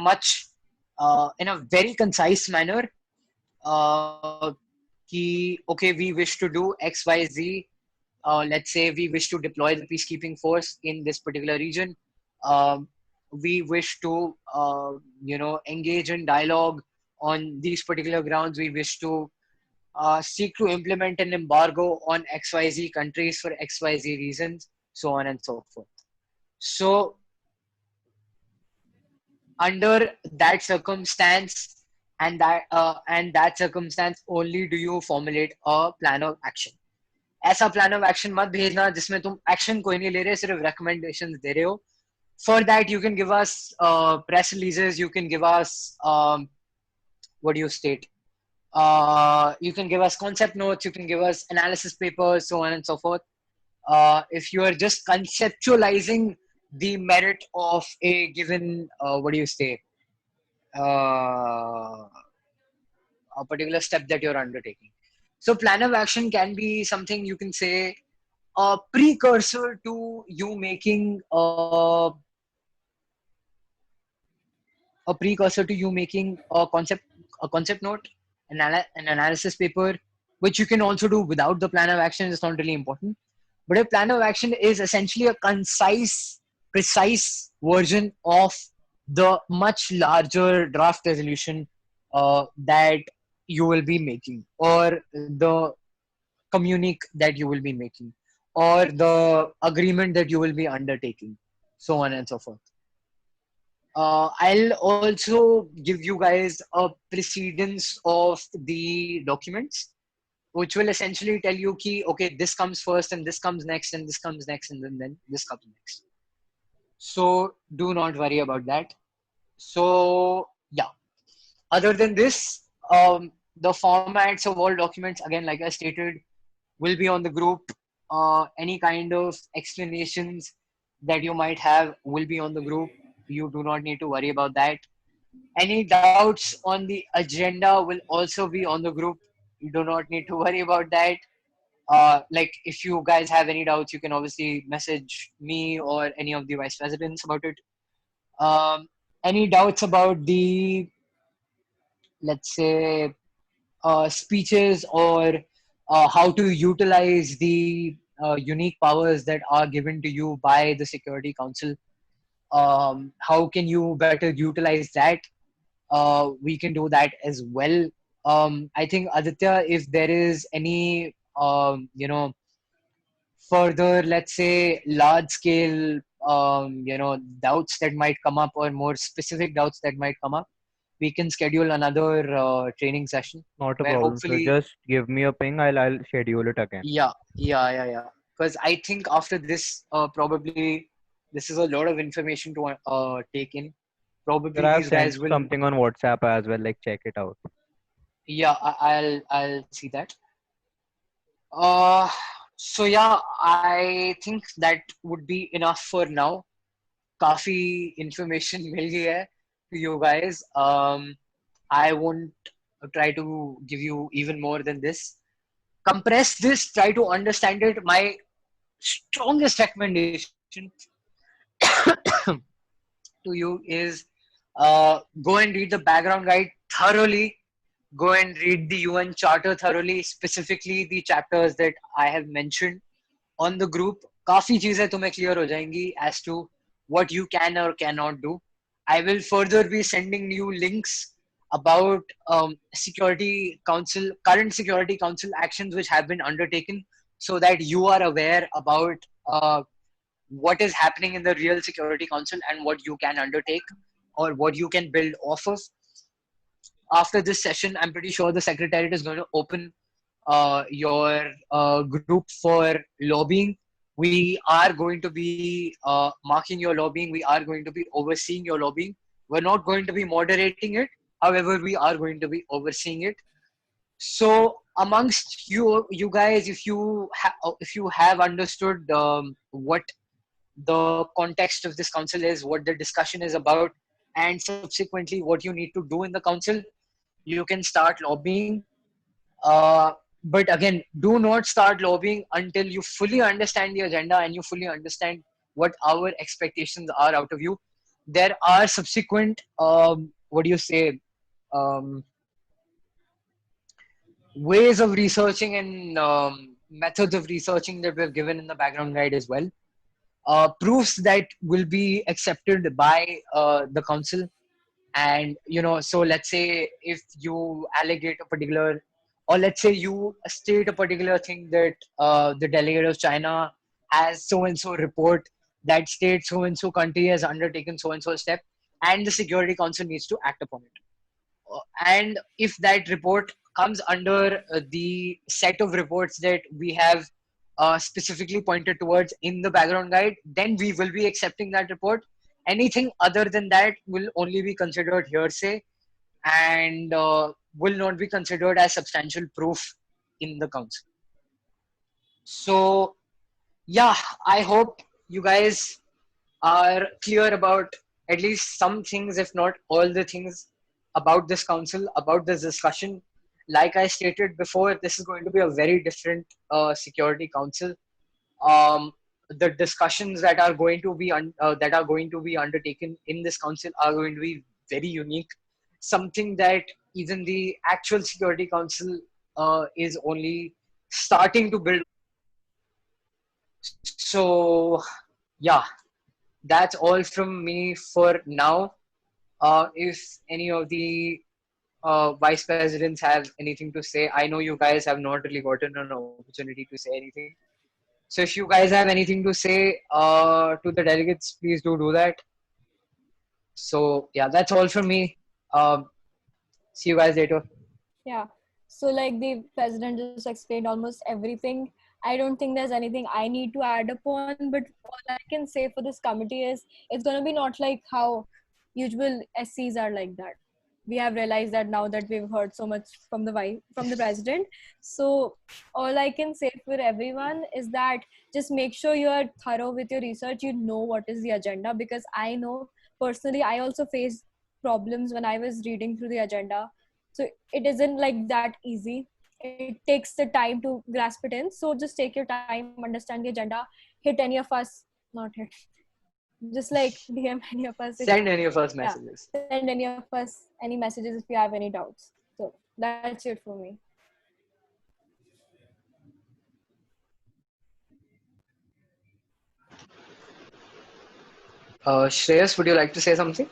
S1: very concise manner. Okay, we wish to do XYZ. Let's say we wish to deploy the peacekeeping force in this particular region. We wish to, engage in dialogue on these particular grounds. We wish to seek to implement an embargo on XYZ countries for XYZ reasons, so on and so forth. So, under that circumstance and that circumstance only do you formulate a plan of action. ऐसा plan of action मत भेजना जिसमें तुम action कोई नहीं ले रहे, सिर्फ recommendations दे रहे हो. For that, you can give us press releases. You can give us what do you state? You can give us concept notes. You can give us analysis papers, so on and so forth. If you are just conceptualizing the merit of a given, what do you say? A particular step that you're undertaking. So plan of action can be something you can say a precursor to you making a concept note, an analysis paper, which you can also do without the plan of action. It's not really important. But a plan of action is essentially a concise, precise version of the much larger draft resolution that you will be making, or the communique that you will be making, or the agreement that you will be undertaking, so on and so forth. I'll also give you guys a precedence of the documents, which will essentially tell you ki, okay, this comes first and this comes next and this comes next and then this comes next. So do not worry about that. So yeah, other than this, the formats of all documents, again, like I stated, will be on the group. Any kind of explanations that you might have will be on the group. You do not need to worry about that. Any doubts on the agenda will also be on the group. You do not need to worry about that. Like if you guys have any doubts, you can obviously message me or any of the vice presidents about it. Any doubts about the, let's say, speeches or how to utilize the unique powers that are given to you by the Security Council? How can you better utilize that? We can do that as well. I think Aditya, if there is any, further, let's say, large scale, doubts that might come up or more specific doubts that might come up, we can schedule another training session
S5: Not a
S1: where
S5: problem, sir.
S1: hopefully,
S5: Just give me a ping. I'll schedule it again.
S1: yeah. Because I think after this, probably this is a lot of information to take in.
S5: Sir,
S1: Probably
S5: I have
S1: these
S5: sent
S1: guys will,
S5: something on WhatsApp as well. Like check it out.
S1: yeah, I'll see that. Uh, so yeah, I think that would be enough for now. काफी information मिल गई है to you guys. I won't try to give you even more than this. Compress this, try to understand it. My strongest recommendation to you is go and read the background guide thoroughly. Go and read the UN Charter thoroughly, specifically the chapters that I have mentioned on the group. काफी चीजें तुम्हें clear हो जाएंगी as to what you can or cannot do. I will further be sending you links about current Security Council actions which have been undertaken, so that you are aware about what is happening in the real Security Council and what you can undertake or what you can build off of. After this session, I'm pretty sure the Secretariat is going to open your group for lobbying. We are going to be marking your lobbying. We are going to be overseeing your lobbying. We're not going to be moderating it. However, we are going to be overseeing it. So amongst you guys, if you have understood what the context of this council is, what the discussion is about, and subsequently what you need to do in the council, you can start lobbying. But again, do not start lobbying until you fully understand the agenda and you fully understand what our expectations are out of you. There are subsequent, um, ways of researching and methods of researching that we've given in the background guide as well. Proofs that will be accepted by the council. And so let's say if you allegate a particular, or let's say you state a particular thing that the delegate of China has so and so report that states so and so country has undertaken so and so step, and the Security Council needs to act upon it. And if that report comes under the set of reports that we have specifically pointed towards in the background guide, then we will be accepting that report. Anything other than that will only be considered hearsay and will not be considered as substantial proof in the council. So yeah, I hope you guys are clear about at least some things, if not all the things, about this council, about this discussion. Like I stated before, this is going to be a very different Security Council. The discussions that are going to be undertaken in this council are going to be very unique. Something that even the actual Security Council is only starting to build. So yeah, that's all from me for now. If any of the vice presidents have anything to say, I know you guys have not really gotten an opportunity to say anything. So if you guys have anything to say to the delegates, please do that. So yeah, that's all from me. See you guys later.
S3: Yeah. So like the president just explained almost everything. I don't think there's anything I need to add upon, but all I can say for this committee is it's going to be not like how usual SCs are like that. we have realized that now that we've heard so much from the president. So all I can say for everyone is that just make sure you are thorough with your research. You know what is the agenda, because I know personally I also faced problems when I was reading through the agenda. So it isn't like that easy. It takes the time to grasp it in. So just take your time, understand the agenda, hit any of us, not hit, just like DM any of us.
S1: Send any of us
S3: Yeah,
S1: messages.
S3: send any of us any messages if you have any doubts. So that's it for me.
S1: Shreyas, would you like to say something?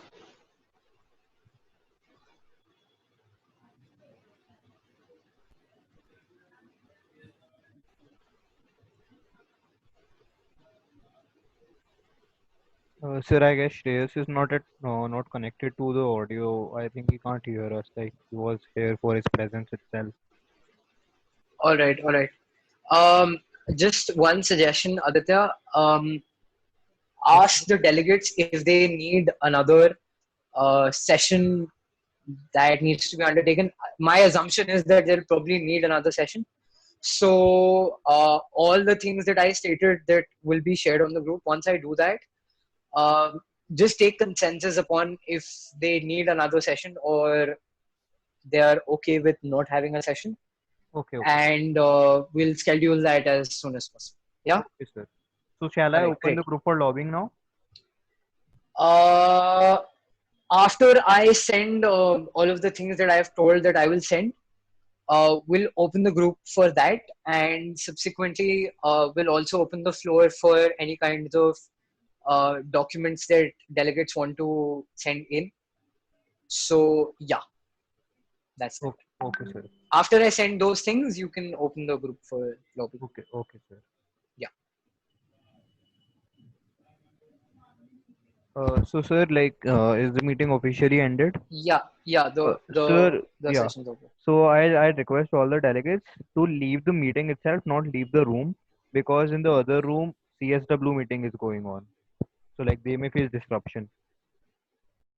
S5: Sir, I guess Shreyas is not connected to the audio. I think he can't hear us. Like he was here for his presence itself.
S1: All right, all right. Just one suggestion, Aditya. Ask the delegates if they need another session that needs to be undertaken. My assumption is that they'll probably need another session. So all the things that I stated that will be shared on the group. Once I do that, just take consensus upon if they need another session or they are okay with not having a session,
S5: Okay,
S1: and we'll schedule that as soon as possible. Yeah.
S5: okay, sir. So shall I
S1: All right,
S5: open
S1: great.
S5: the group for lobbying now?
S1: After I send all of the things that I have told that I will send, we'll open the group for that, and subsequently we'll also open the floor for any kinds of documents that delegates want to send in. So yeah, that's it.
S5: Okay, sir.
S1: After I send those things, you can open the group for lobby.
S5: Okay, sir.
S1: Yeah.
S5: So sir, is the meeting officially ended?
S1: Yeah.
S5: Sir,
S1: The
S5: yeah.
S1: session's over.
S5: So I request all the delegates to leave the meeting itself, not leave the room, because in the other room CSW meeting is going on. So like they may face disruption.